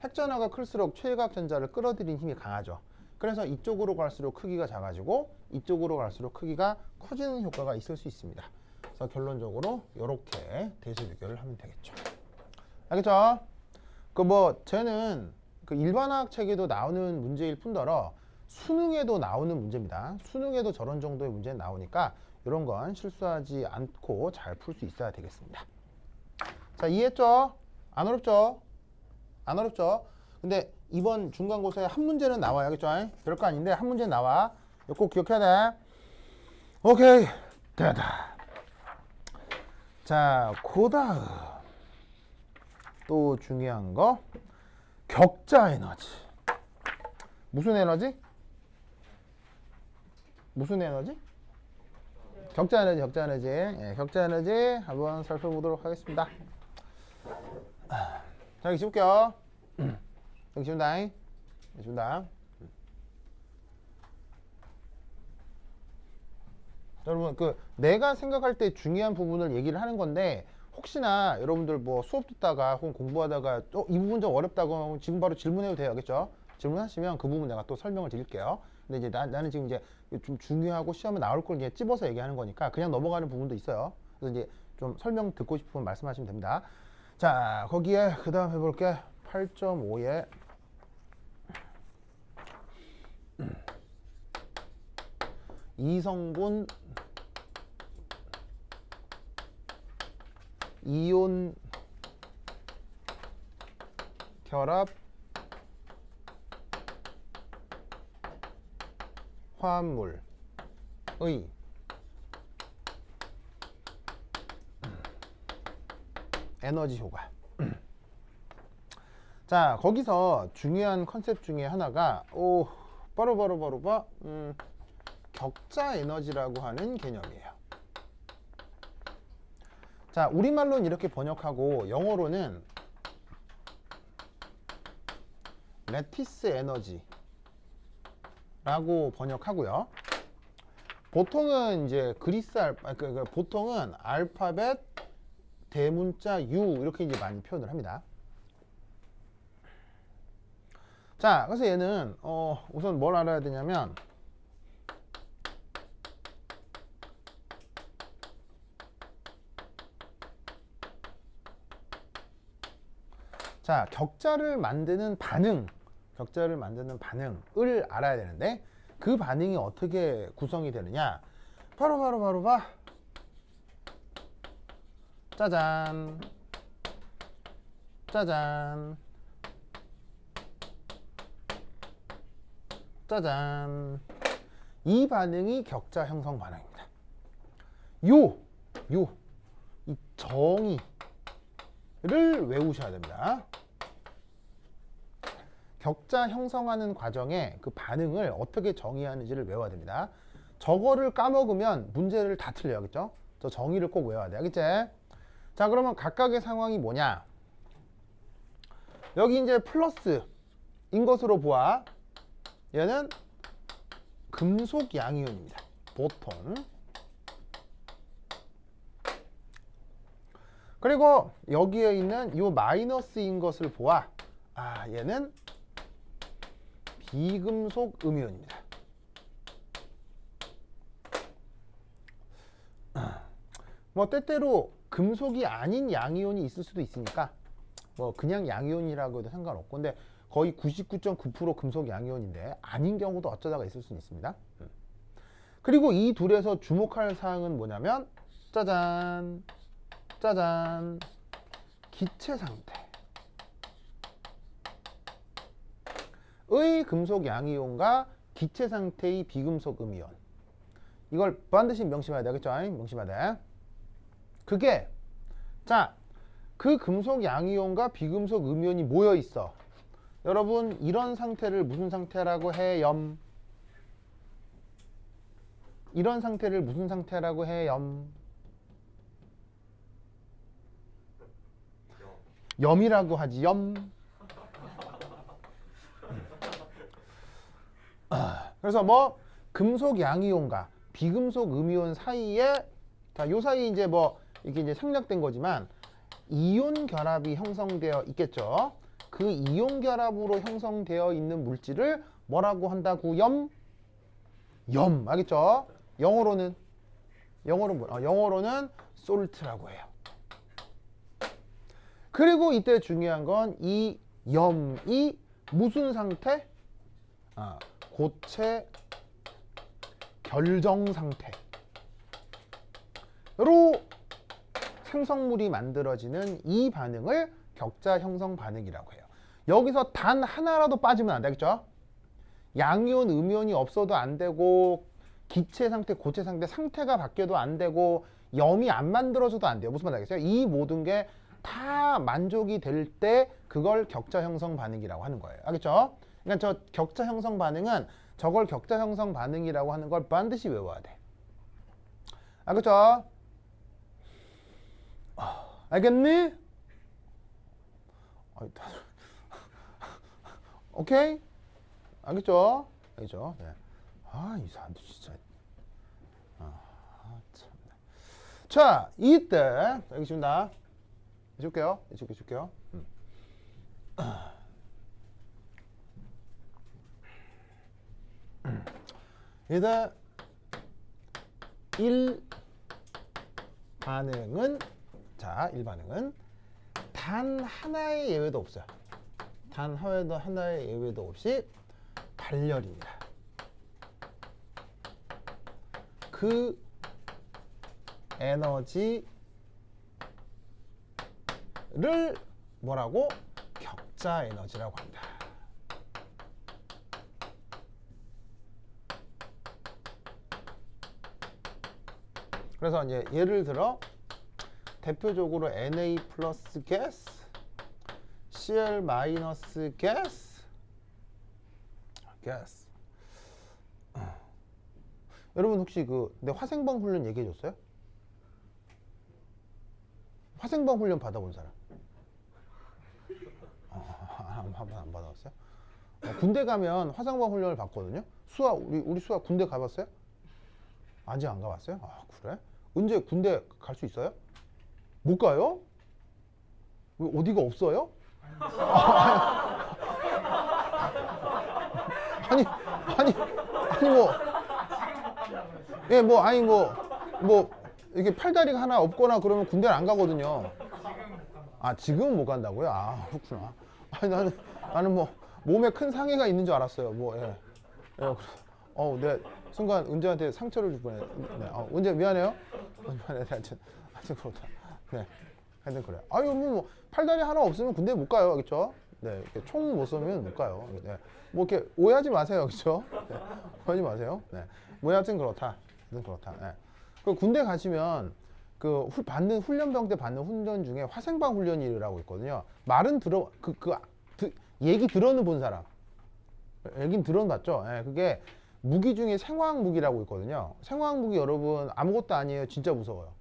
핵전하가 클수록 최외곽 전자를 끌어들인 힘이 강하죠. 그래서 이쪽으로 갈수록 크기가 작아지고 이쪽으로 갈수록 크기가 커지는 효과가 있을 수 있습니다. 그래서 결론적으로 이렇게 대수 비교를 하면 되겠죠. 알겠죠? 쟤는 그 일반화학 책에도 나오는 문제일 뿐더러 수능에도 나오는 문제입니다. 수능에도 저런 정도의 문제는 나오니까 이런 건 실수하지 않고 잘 풀 수 있어야 되겠습니다. 자, 이해했죠? 안 어렵죠? 안 어렵죠? 근데 이번 중간고사에 한 문제는 나와요. 알겠죠? 별거 아닌데 한 문제는 나와. 이거 꼭 기억해야 돼. 오케이. 됐다. 자, 그 다음 또 중요한 거 격자 에너지. 무슨 에너지? 무슨 에너지? 격자 에너지, 격자 에너지. 예, 격자 에너지 한번 살펴보도록 하겠습니다. 자, 여기 씹을게요. 여기 씹는다. 여기 씹는다. 여러분, 내가 생각할 때 중요한 부분을 얘기를 하는 건데, 혹시나 여러분들 뭐 수업 듣다가 혹은 공부하다가 이 부분 좀 어렵다고 하면 지금 바로 질문해도 돼요. 알겠죠? 질문하시면 그 부분 내가 또 설명을 드릴게요. 근데 이제 나는 지금 이제 좀 중요하고 시험에 나올 걸 이제 찝어서 얘기하는 거니까 그냥 넘어가는 부분도 있어요. 그래서 이제 좀 설명 듣고 싶으면 말씀하시면 됩니다. 자, 거기에 그 다음 해볼게. 8.5에 이성분 이온 결합 화합물의 에너지 효과. 자, 거기서 중요한 컨셉 중에 하나가 바로 격자 에너지라고 하는 개념이에요. 자, 우리말로는 이렇게 번역하고 영어로는 레티스 에너지라고 번역하고요. 보통은 이제 보통은 알파벳 대문자 U 이렇게 이제 많이 표현을 합니다. 자, 그래서 얘는 우선 뭘 알아야 되냐면 자, 격자를 만드는 반응을 알아야 되는데 그 반응이 어떻게 구성이 되느냐? 바로 봐. 짜잔. 짜잔. 짜잔. 이 반응이 격자 형성 반응입니다. 이 정의를 외우셔야 됩니다. 격자 형성하는 과정에 그 반응을 어떻게 정의하는지를 외워야 됩니다. 저거를 까먹으면 문제를 다 틀려야겠죠? 저 정의를 꼭 외워야 돼. 알겠지? 자, 그러면 각각의 상황이 뭐냐? 여기 이제 플러스인 것으로 보아. 얘는 금속 양이온입니다. 보통. 그리고 여기에 있는 이 마이너스인 것을 보아. 얘는 비금속 음이온입니다. 뭐 때때로 금속이 아닌 양이온이 있을 수도 있으니까 뭐 그냥 양이온이라고 해도 상관없고, 근데 거의 99.9% 금속 양이온인데 아닌 경우도 어쩌다가 있을 수는 있습니다. 그리고 이 둘에서 주목할 사항은 뭐냐면 짜잔 짜잔 기체 상태의 금속 양이온과 기체 상태의 비금속 음이온. 이걸 반드시 명심해야 되겠죠? 명심해야 돼. 그게 자, 그 금속 양이온과 비금속 음이온이 모여 있어. 여러분 이런 상태를 무슨 상태라고 해요? 이런 상태를 무슨 상태라고 해요? 염이라고 하지. 염. 그래서 뭐 금속 양이온과 비금속 음이온 사이에 자, 요 사이 이제 뭐 이게 이제 생략된 거지만 이온 결합이 형성되어 있겠죠. 그 이온 결합으로 형성되어 있는 물질을 뭐라고 한다고? 염. 알겠죠? 영어로는 솔트라고 해요. 그리고 이때 중요한 건 이 염이 무슨 상태? 고체 결정 상태로 생성물이 만들어지는 이 반응을 격자 형성 반응이라고 해요. 여기서 단 하나라도 빠지면 안 되겠죠? 양이온, 음이온이 없어도 안 되고 기체 상태, 고체 상태가 바뀌어도 안 되고 염이 안 만들어져도 안 돼요. 무슨 말 알겠어요? 이 모든 게 다 만족이 될 때 그걸 격자 형성 반응이라고 하는 거예요. 알겠죠? 그러니까 저 격자 형성 반응은 저걸 격자 형성 반응이라고 하는 걸 반드시 외워야 돼. 알겠죠? 알겠니? 오케이? 알겠죠? 알겠죠? 네. 이 사람들 진짜. 참. 자, 이때 알겠습니다. 해줄게요. 해줄게요. 이때 1 반응은 자, 1반응은 단 하나의 예외도 없어요. 단 하나의 예외도 없이 발열입니다. 그 에너지를 뭐라고? 격자 에너지라고 합니다. 그래서 이제 예를 들어 대표적으로 Na 플러스 가스, Cl 마이너스 가스. 여러분 혹시 내 화생방 훈련 얘기해 줬어요? 화생방 훈련 받아본 사람? 한번 안 받아봤어요? 군대 가면 화생방 훈련을 받거든요. 우리 수아 군대 가봤어요? 아직 안 가봤어요? 그래? 언제 군대 갈 수 있어요? 못 가요? 왜 어디가 없어요? 아니 뭐 이게 팔다리가 하나 없거나 그러면 군대를 안 가거든요. 지금은 못 간다고요? 그렇구나. 나는 뭐 몸에 큰 상해가 있는 줄 알았어요. 네, 순간 은재한테 상처를 줄 뻔했네. 은재 미안해요. 하여튼 그렇다. 네, 하여튼 그래. 뭐 팔다리 하나 없으면 군대 못 가요, 그렇죠? 네, 이렇게 총 못 쏘면 못 가요. 네, 뭐 이렇게 오해하지 마세요, 그렇죠? 네, 오해하지 마세요. 네, 뭐 하여튼 그렇다. 네. 그 군대 가시면 훈련병 때 받는 훈련 중에 화생방 훈련이라고 있거든요. 말은 얘기 들어는 본 사람. 얘긴 들어는 봤죠. 네, 그게 무기 중에 생화학 무기라고 있거든요. 생화학 무기 여러분 아무것도 아니에요. 진짜 무서워요.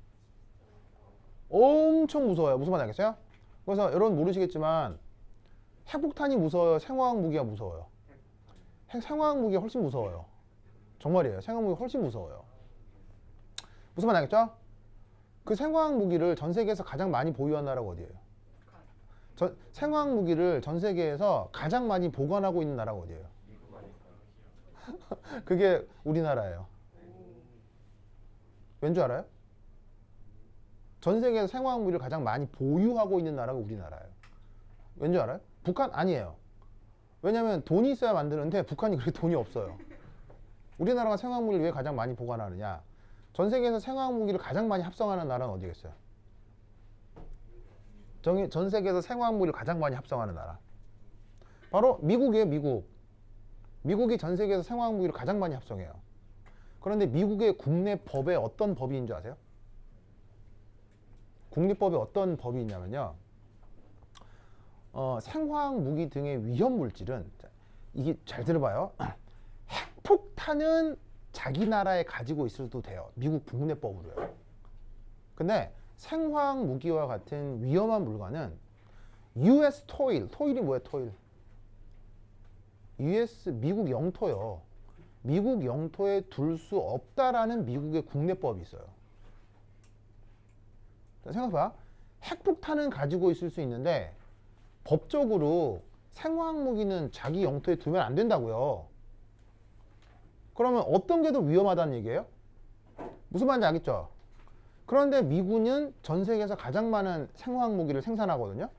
엄청 무서워요. 무슨 말인지 알겠어요? 그래서 여러분 모르시겠지만 핵폭탄이 무서워요? 생화학 무기가 무서워요? 생화학 무기가 훨씬 무서워요. 정말이에요. 생화학 무기가 훨씬 무서워요. 무슨 말인지 알겠죠? 그 생화학 무기를 전 세계에서 가장 많이 보유한 나라가 어디예요? 생화학 무기를 전 세계에서 가장 많이 보관하고 있는 나라가 어디예요? 그게 우리나라예요. 왠 줄 알아요? 전 세계에서 생화학 무기를 가장 많이 보유하고 있는 나라가 우리나라예요. 왠 줄 알아요? 북한 아니에요. 왜냐면 돈이 있어야 만드는데 북한이 그렇게 돈이 없어요. 우리나라가 생화학 무기를 왜 가장 많이 보관하느냐? 전 세계에서 생화학 무기를 가장 많이 합성하는 나라는 어디겠어요? 전 세계에서 생화학 무기를 가장 많이 합성하는 나라. 바로 미국이에요, 미국. 미국이 전 세계에서 생화학 무기를 가장 많이 합성해요. 그런데 미국의 국내 법에 어떤 법이 있는 줄 아세요? 국립법에 어떤 법이 있냐면요. 생화학 무기 등의 위험 물질은, 이게 잘 들어봐요. 핵폭탄은 자기 나라에 가지고 있어도 돼요. 미국 국내법으로요. 근데 생화학 무기와 같은 위험한 물건은 US 토일, 토일이 뭐예요, 토일? US, 미국 영토요. 미국 영토에 둘 수 없다라는 미국의 국내법이 있어요. 생각해봐. 핵폭탄은 가지고 있을 수 있는데 법적으로 생화학 무기는 자기 영토에 두면 안 된다고요. 그러면 어떤 게 더 위험하다는 얘기예요? 무슨 말인지 알겠죠? 그런데 미군은 전 세계에서 가장 많은 생화학 무기를 생산하거든요.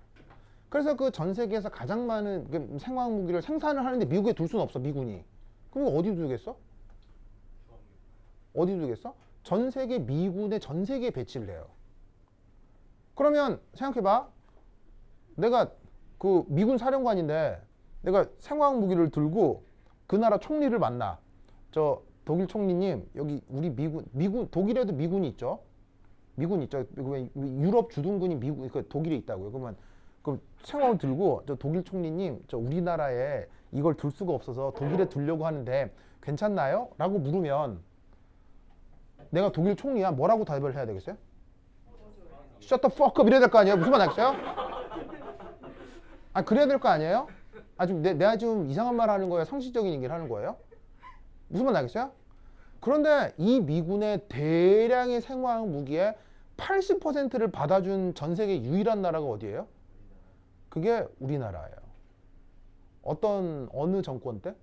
그래서 그 전 세계에서 가장 많은 생화학 무기를 생산을 하는데 미국에 둘 수는 없어, 미군이. 그럼 이거 어디 두겠어? 어디 두겠어? 전 세계 미군의 전 세계에 배치를 해요. 그러면 생각해봐. 내가 그 미군 사령관인데 내가 생화학 무기를 들고 그 나라 총리를 만나. 저 독일 총리님, 여기 우리 미군 독일에도 미군이 있죠. 미군 있죠. 유럽 주둔군이 미국 독일에 있다고요. 그러면 그 생화를 들고 저 독일 총리님, 저 우리나라에 이걸 둘 수가 없어서 독일에 두려고 하는데 괜찮나요? 라고 물으면 내가 독일 총리야, 뭐라고 답을 해야 되겠어요? Shut the fuck up 이래야 될 거 아니에요? 무슨 말 하겠어요? 아, 그래야 될 거 아니에요? 아, 좀 내가 좀 이상한 말 하는 거예요? 상식적인 얘기를 하는 거예요? 무슨 말 하겠어요? 그런데 이 미군의 대량의 생화학 무기의 80%를 받아준 전 세계 유일한 나라가 어디예요? 그게 우리나라예요. 어느 정권 때?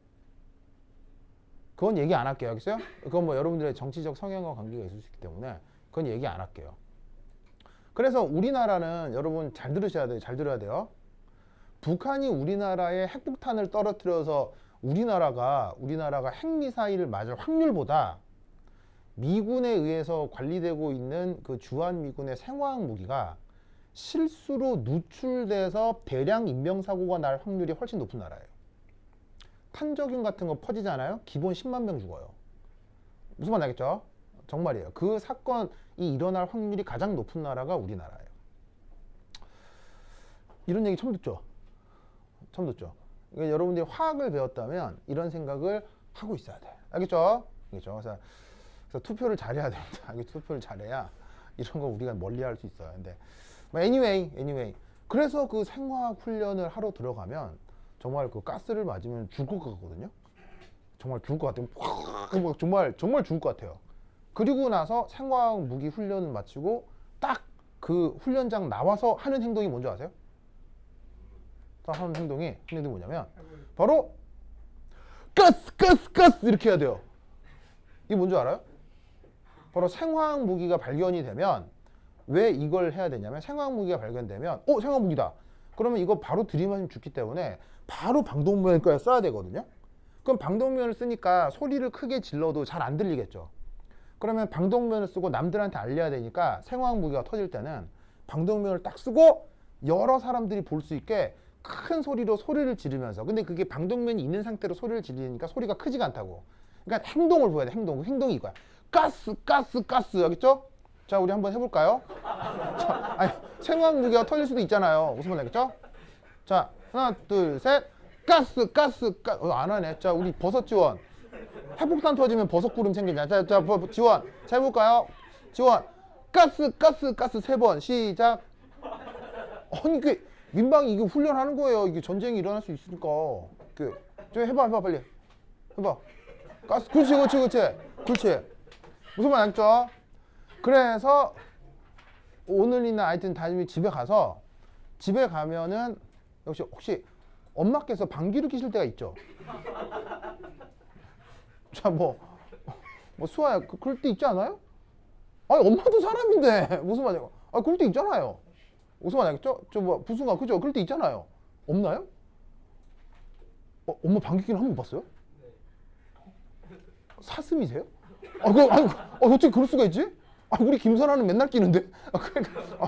그건 얘기 안 할게요. 알겠어요? 그건 뭐 여러분들의 정치적 성향과 관계가 있을 수 있기 때문에 그건 얘기 안 할게요. 그래서 우리나라는 여러분 잘 들으셔야 돼요. 잘 들어야 돼요. 북한이 우리나라에 핵폭탄을 떨어뜨려서 우리나라가 핵미사일을 맞을 확률보다 미군에 의해서 관리되고 있는 그 주한미군의 생화학 무기가 실수로 누출돼서 대량 인명사고가 날 확률이 훨씬 높은 나라예요. 탄저균 같은 거 퍼지잖아요. 기본 10만 명 죽어요. 무슨 말 알겠죠? 정말이에요. 그 사건이 일어날 확률이 가장 높은 나라가 우리나라예요. 이런 얘기 처음 듣죠? 처음 듣죠? 그러니까 여러분들이 화학을 배웠다면 이런 생각을 하고 있어야 돼. 알겠죠? 알겠죠? 그래서 투표를 잘해야 됩니다. 알겠죠? 투표를 잘해야 이런 거 우리가 멀리할 수 있어요. 근데 anyway. 그래서 그 생화학 훈련을 하러 들어가면 정말 그 가스를 맞으면 죽을 것 같거든요. 정말 죽을 것 같아요. 정말 죽을 것 같아요. 그리고 나서 생화학 무기 훈련을 마치고 딱 그 훈련장 나와서 하는 행동이 뭔지 아세요? 하는 행동이 뭐냐면 바로 가스 이렇게 해야 돼요. 이게 뭔지 알아요? 바로 생화학 무기가 발견이 되면 왜 이걸 해야 되냐면 생화학 무기가 발견되면 생화학 무기다. 그러면 이거 바로 들이마시면 죽기 때문에 바로 방독면을 써야 되거든요. 그럼 방독면을 쓰니까 소리를 크게 질러도 잘 안 들리겠죠. 그러면 방독면을 쓰고 남들한테 알려야 되니까 생화학 무기가 터질 때는 방독면을 딱 쓰고 여러 사람들이 볼 수 있게 큰 소리로 소리를 지르면서, 근데 그게 방독면이 있는 상태로 소리를 지르니까 소리가 크지가 않다고. 그러니까 행동을 보여야 돼. 행동이 이거야. 가스 알겠죠? 자, 우리 한번 해볼까요? 자, 아니, 생화학 무기가 터질 수도 있잖아요. 무슨 말 알겠죠? 자, 하나 둘 셋. 가스 안 하네. 자, 우리 버섯 지원. 핵폭탄 터지면 버섯 구름 생기잖아. 자, 지원. 자, 해볼까요? 지원. 가스 3번. 시작. 아니, 이게 민방위 이게 훈련하는 거예요. 이게 전쟁이 일어날 수 있으니까. 좀 해봐 빨리. 해봐. 가스. 그렇지. 무슨 말 알죠? 그래서 오늘이나 하여튼 다음에 집에 가면은 역시 혹시 엄마께서 방귀를 뀌실 때가 있죠. 자, 수아야, 그럴 때 있지 않아요? 아니, 엄마도 사람인데 무슨 말이야? 그럴 때 있잖아요. 무슨 말 알겠죠? 부승아, 그죠? 그럴 때 있잖아요. 없나요? 엄마 방귀 뀌는 한 번 봤어요? 사슴이세요? 아니, 어떻게 그럴 수가 있지? 우리 김선아는 맨날 끼는데?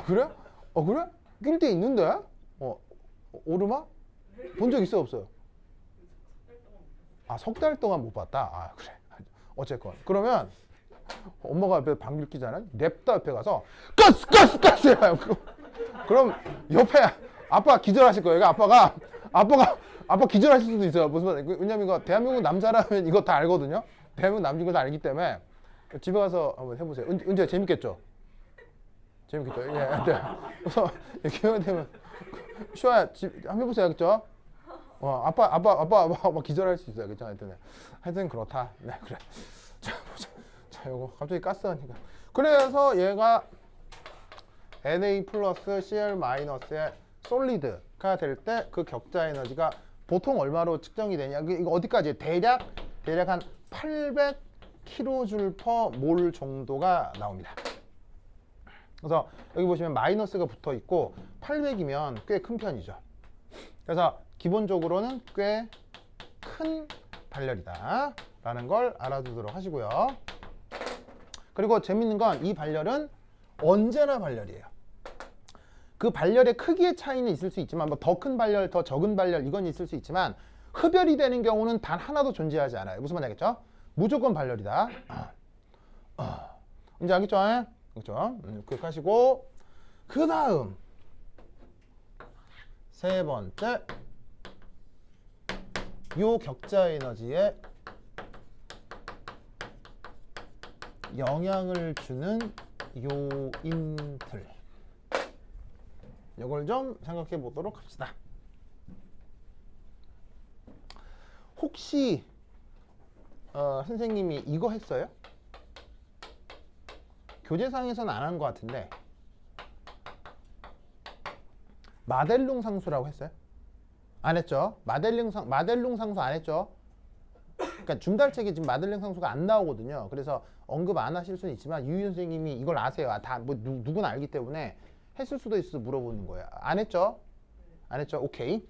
그래? 그래? 낄 때 있는데? 오르막? 본 적 있어요, 없어요? 석 달 동안 못 봤다? 그래. 어쨌건. 그러면 엄마가 옆에 방귀를 끼잖아? 냅다 옆에 가서 가스! 해요. 그럼 옆에 아빠 기절하실 거예요. 그러니까 아빠 기절하실 수도 있어요. 무슨 말? 왜냐면 이거 대한민국 남자라면 이거 다 알거든요. 대한민국 남자인 걸 다 알기 때문에 집에 가서 한번 해보세요. 은재 재밌겠죠? 재밌겠죠? 예. 네. 그래서 기회가 되면 슈아야 한번 해보세요. 알겠죠? 아빠 기절할 수 있어요. 그렇죠? 하여튼 그렇다. 네, 그래. 자, 보자. 자, 요거 갑자기 가스하니까. 그래서 얘가 Na 플러스 Cl 마이너스의 솔리드가 될 때 그 격자 에너지가 보통 얼마로 측정이 되냐? 이거 어디까지? 대략 한 800kJ/몰 정도가 나옵니다. 그래서 여기 보시면 마이너스가 붙어 있고 800이면 꽤 큰 편이죠. 그래서 기본적으로는 꽤 큰 발열이다 라는 걸 알아두도록 하시고요. 그리고 재밌는 건 이 발열은 언제나 발열이에요. 그 발열의 크기의 차이는 있을 수 있지만 뭐 더 큰 발열, 더 적은 발열 이건 있을 수 있지만 흡열이 되는 경우는 단 하나도 존재하지 않아요. 무슨 말인지 알겠죠? 무조건 발열이다. 이제 알겠죠? 그렇죠? 그렇게 하시고 그 다음 세 번째 요 격자 에너지에 영향을 주는 요인들 이걸 좀 생각해 보도록 합시다. 혹시 선생님이 이거 했어요? 교재상에서는 안 한 것 같은데 마델룽 상수라고 했어요? 안 했죠? 마델룽 상수 안 했죠? 그러니까 준달책에 지금 마델룽 상수가 안 나오거든요. 그래서 언급 안 하실 수는 있지만 유희 선생님이 이걸 아세요. 다 뭐 누구나 알기 때문에 했을 수도 있어서 물어보는 거예요. 안 했죠? 안 했죠? 오케이.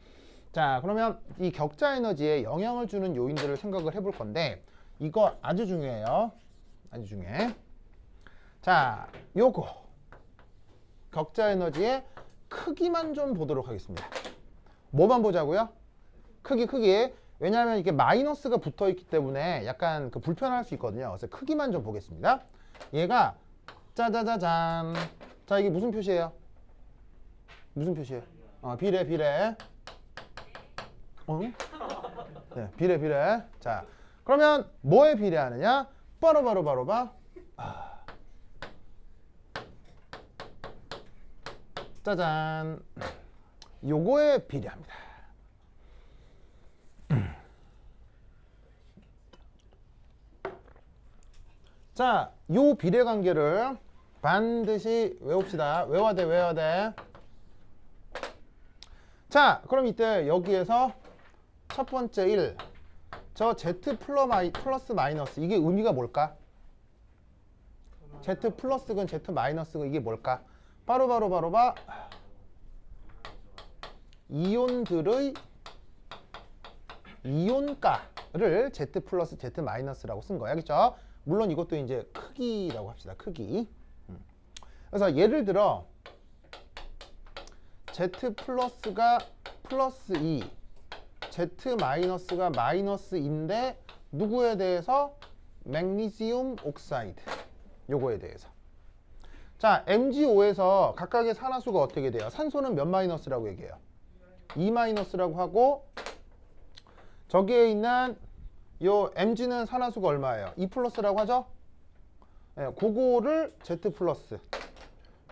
자, 그러면 이 격자 에너지에 영향을 주는 요인들을 생각을 해볼 건데 이거 아주 중요해요. 아주 중요해. 자, 요거 격자 에너지의 크기만 좀 보도록 하겠습니다. 뭐만 보자고요? 크기. 왜냐하면 이게 마이너스가 붙어 있기 때문에 약간 불편할 수 있거든요. 그래서 크기만 좀 보겠습니다. 얘가 짜자자잔. 자, 이게 무슨 표시예요? 무슨 표시예요? 비례. 네, 비례. 자, 그러면 뭐에 비례하느냐? 바로 짜잔. 요거에 비례합니다. 자, 요 비례 관계를 반드시 외웁시다. 외워야 돼. 자, 그럼 이때 여기에서 첫 번째 1. 저 Z 플러스 마이너스 이게 의미가 뭘까? Z 플러스건 Z 마이너스건 이게 뭘까? 바로 이온들의 이온가를 Z 플러스 Z 마이너스라고 쓴 거야. 알겠죠? 물론 이것도 이제 크기라고 합시다. 크기. 그래서 예를 들어 Z 플러스가 플러스 2, Z 마이너스가 마이너스 2인데 누구에 대해서? 맥니시움 옥사이드. 요거에 대해서. 자, MgO에서 각각의 산화수가 어떻게 돼요? 산소는 몇 마이너스라고 얘기해요? 2 마이너스라고 하고 저기에 있는 요 Mg는 산화수가 얼마예요? 2 플러스라고 하죠? 네, 그거를 Z 플러스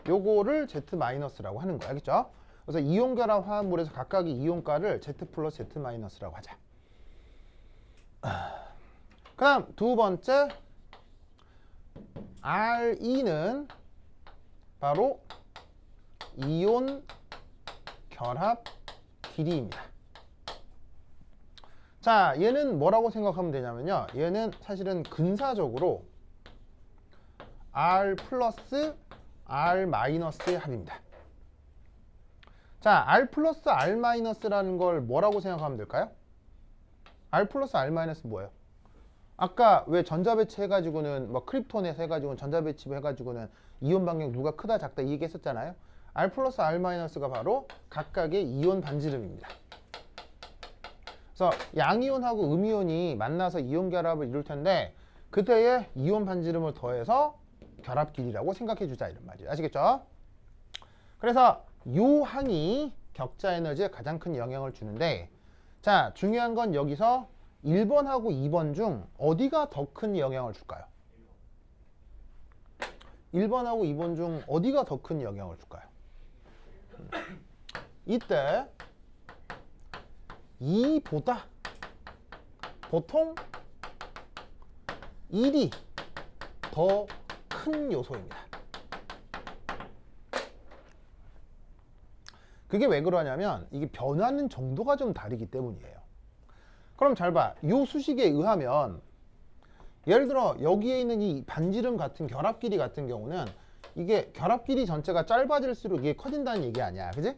요거를 Z 마이너스라고 하는 거야. 알겠죠? 그래서 이온결합 화합물에서 각각의 이온가를 Z 플러스 Z 마이너스라고 하자. 그 다음 두 번째 Re-는 바로 이온 결합 길이입니다. 자, 얘는 뭐라고 생각하면 되냐면요. 얘는 사실은 근사적으로 R 플러스 R 마이너스의 합입니다. 자, R 플러스 R 마이너스라는 걸 뭐라고 생각하면 될까요? R 플러스 R 마이너스 뭐예요? 아까 왜 전자배치 해가지고는 뭐 크립톤에서 해가지고는 전자배치 해가지고는 이온 반경 누가 크다 작다 이 얘기했었잖아요. R 플러스 R 마이너스가 바로 각각의 이온 반지름입니다. 그래서 양이온하고 음이온이 만나서 이온 결합을 이룰 텐데 그때의 이온 반지름을 더해서 결합 길이라고 생각해 주자 이런 말이에요. 아시겠죠? 그래서 요 항이 격자 에너지에 가장 큰 영향을 주는데 자, 중요한 건 여기서 1번하고 2번 중 어디가 더 큰 영향을 줄까요? 1번하고 2번 중 어디가 더 큰 영향을 줄까요? 이때 2보다 보통 1이 더 큰 요소입니다. 그게 왜 그러냐면 이게 변하는 정도가 좀 다르기 때문이에요. 그럼 잘 봐. 이 수식에 의하면 예를 들어 여기에 있는 이 반지름 같은 결합 길이 같은 경우는 이게 결합 길이 전체가 짧아질수록 이게 커진다는 얘기 아니야. 그지?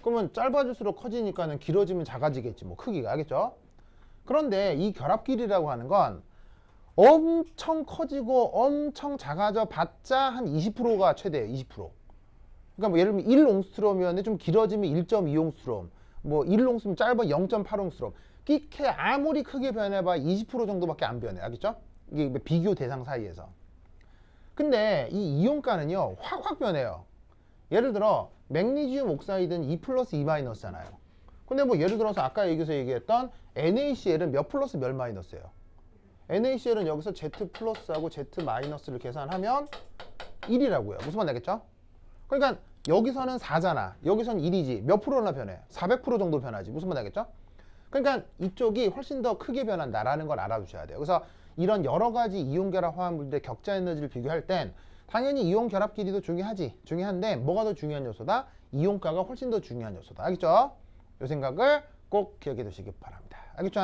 그러면 짧아질수록 커지니까는 길어지면 작아지겠지. 뭐 크기가. 알겠죠? 그런데 이 결합 길이라고 하는 건 엄청 커지고 엄청 작아져 봤자 한 20%가 최대예요. 20%. 그러니까 뭐 예를 들면 1옹스트롬이었는데 좀 길어지면 1.2옹스트롬, 뭐 1옹스트롬 짧아 0.8옹스트롬. 끼케 아무리 크게 변해봐 20% 정도밖에 안 변해. 알겠죠? 이게 비교 대상 사이에서. 근데 이 이온가는요 확 변해요. 예를 들어 맥니지움 옥사이드는 2 플러스 2 마이너스잖아요. 근데 뭐 예를 들어서 아까 여기서 얘기했던 NaCl은 몇 플러스 몇 마이너스예요? NaCl은 여기서 Z 플러스하고 Z 마이너스를 계산하면 1이라고요. 무슨 말인지 알겠죠? 그러니까 여기서는 4잖아. 여기서는 1이지. 몇 프로나 변해? 400% 정도 변하지. 무슨 말인지 알겠죠? 그러니까 이쪽이 훨씬 더 크게 변한다라는 걸 알아두셔야 돼요. 그래서 이런 여러 가지 이온 결합 화합물들의 격자 에너지를 비교할 땐 당연히 이온 결합 길이도 중요하지. 중요한데 뭐가 더 중요한 요소다? 이온가가 훨씬 더 중요한 요소다. 알겠죠? 이 생각을 꼭 기억해 두시기 바랍니다. 알겠죠?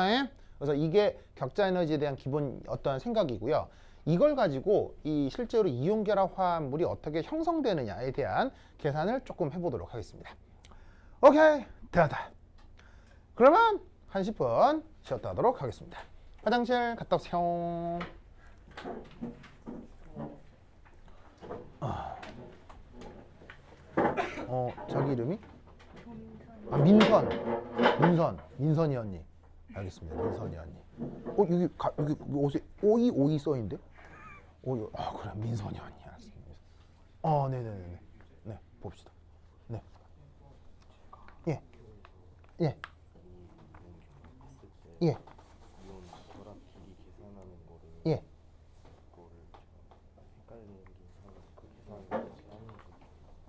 그래서 이게 격자 에너지에 대한 기본 어떤 생각이고요. 이걸 가지고 이 실제로 이온 결합 화합물이 어떻게 형성되느냐에 대한 계산을 조금 해보도록 하겠습니다. 오케이, 됐다. 그러면 한 10분 쉬었다 하도록 하겠습니다. 화장실 갔다 오세요. 자기 이름이? 아, 민선이 언니. 알겠습니다. 민선이 언니. 여기 옷에 오이 써있는데? 그래, 민선이 언니. 알겠습니다. 네네네. 네, 봅시다. 네. 예. 예. 예. 이온 결합 길이 계산하는 거를 예. 그거를 헷갈리는 게 있어서 그 계산을 어떻게 하는 거죠?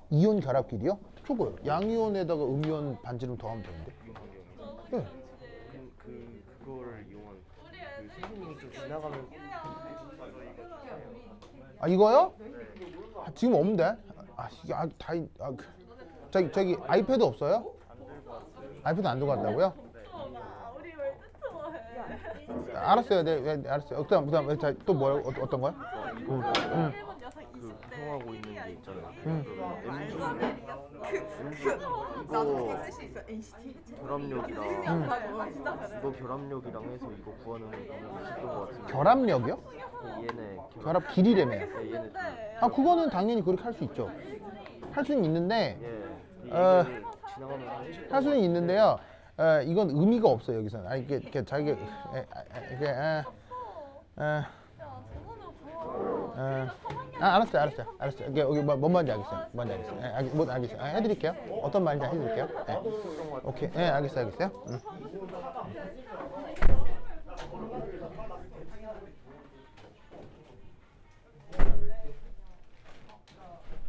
이온 결합 길이요? 저거요. 양이온에다가 음이온 반지름 더하면 되는데. 예. 그거를 이용한 그 선생님이 좀 지나가면 아, 이거요? 지금 없는데? 저기 아이패드 없어요? 아이패드 안 들고 왔다고요? 우리 왜 뜯어해? 알았어요. 네, 알았어요. 그다음 또 뭐요? 어떤 거요? 일본 여성 20대 사용하고 있는 게 있잖아요. 나도 쓸수 있어. NCT. 결합력이랑 이거 결합력이랑 해서 이거 구하는 방법이 있었던 것 같은데 결합력이요? 얘네 결합 길이래매요. 얘네 아, 그거는 당연히 그렇게 할 수 있죠. 할 수는 있는데 얘를 지나가면서 할 수는 있는데요. 이건 의미가 없어요 여기서는. 아니 이게 자기 이게 야, 저거는 좋아. 알았어요. 이게 여기 뭔 말인지 알겠어요. 뭔지 알겠어요. 알겠어요. 해드릴게요. 어떤 말인지 해드릴게요. 오케이. 알겠어요.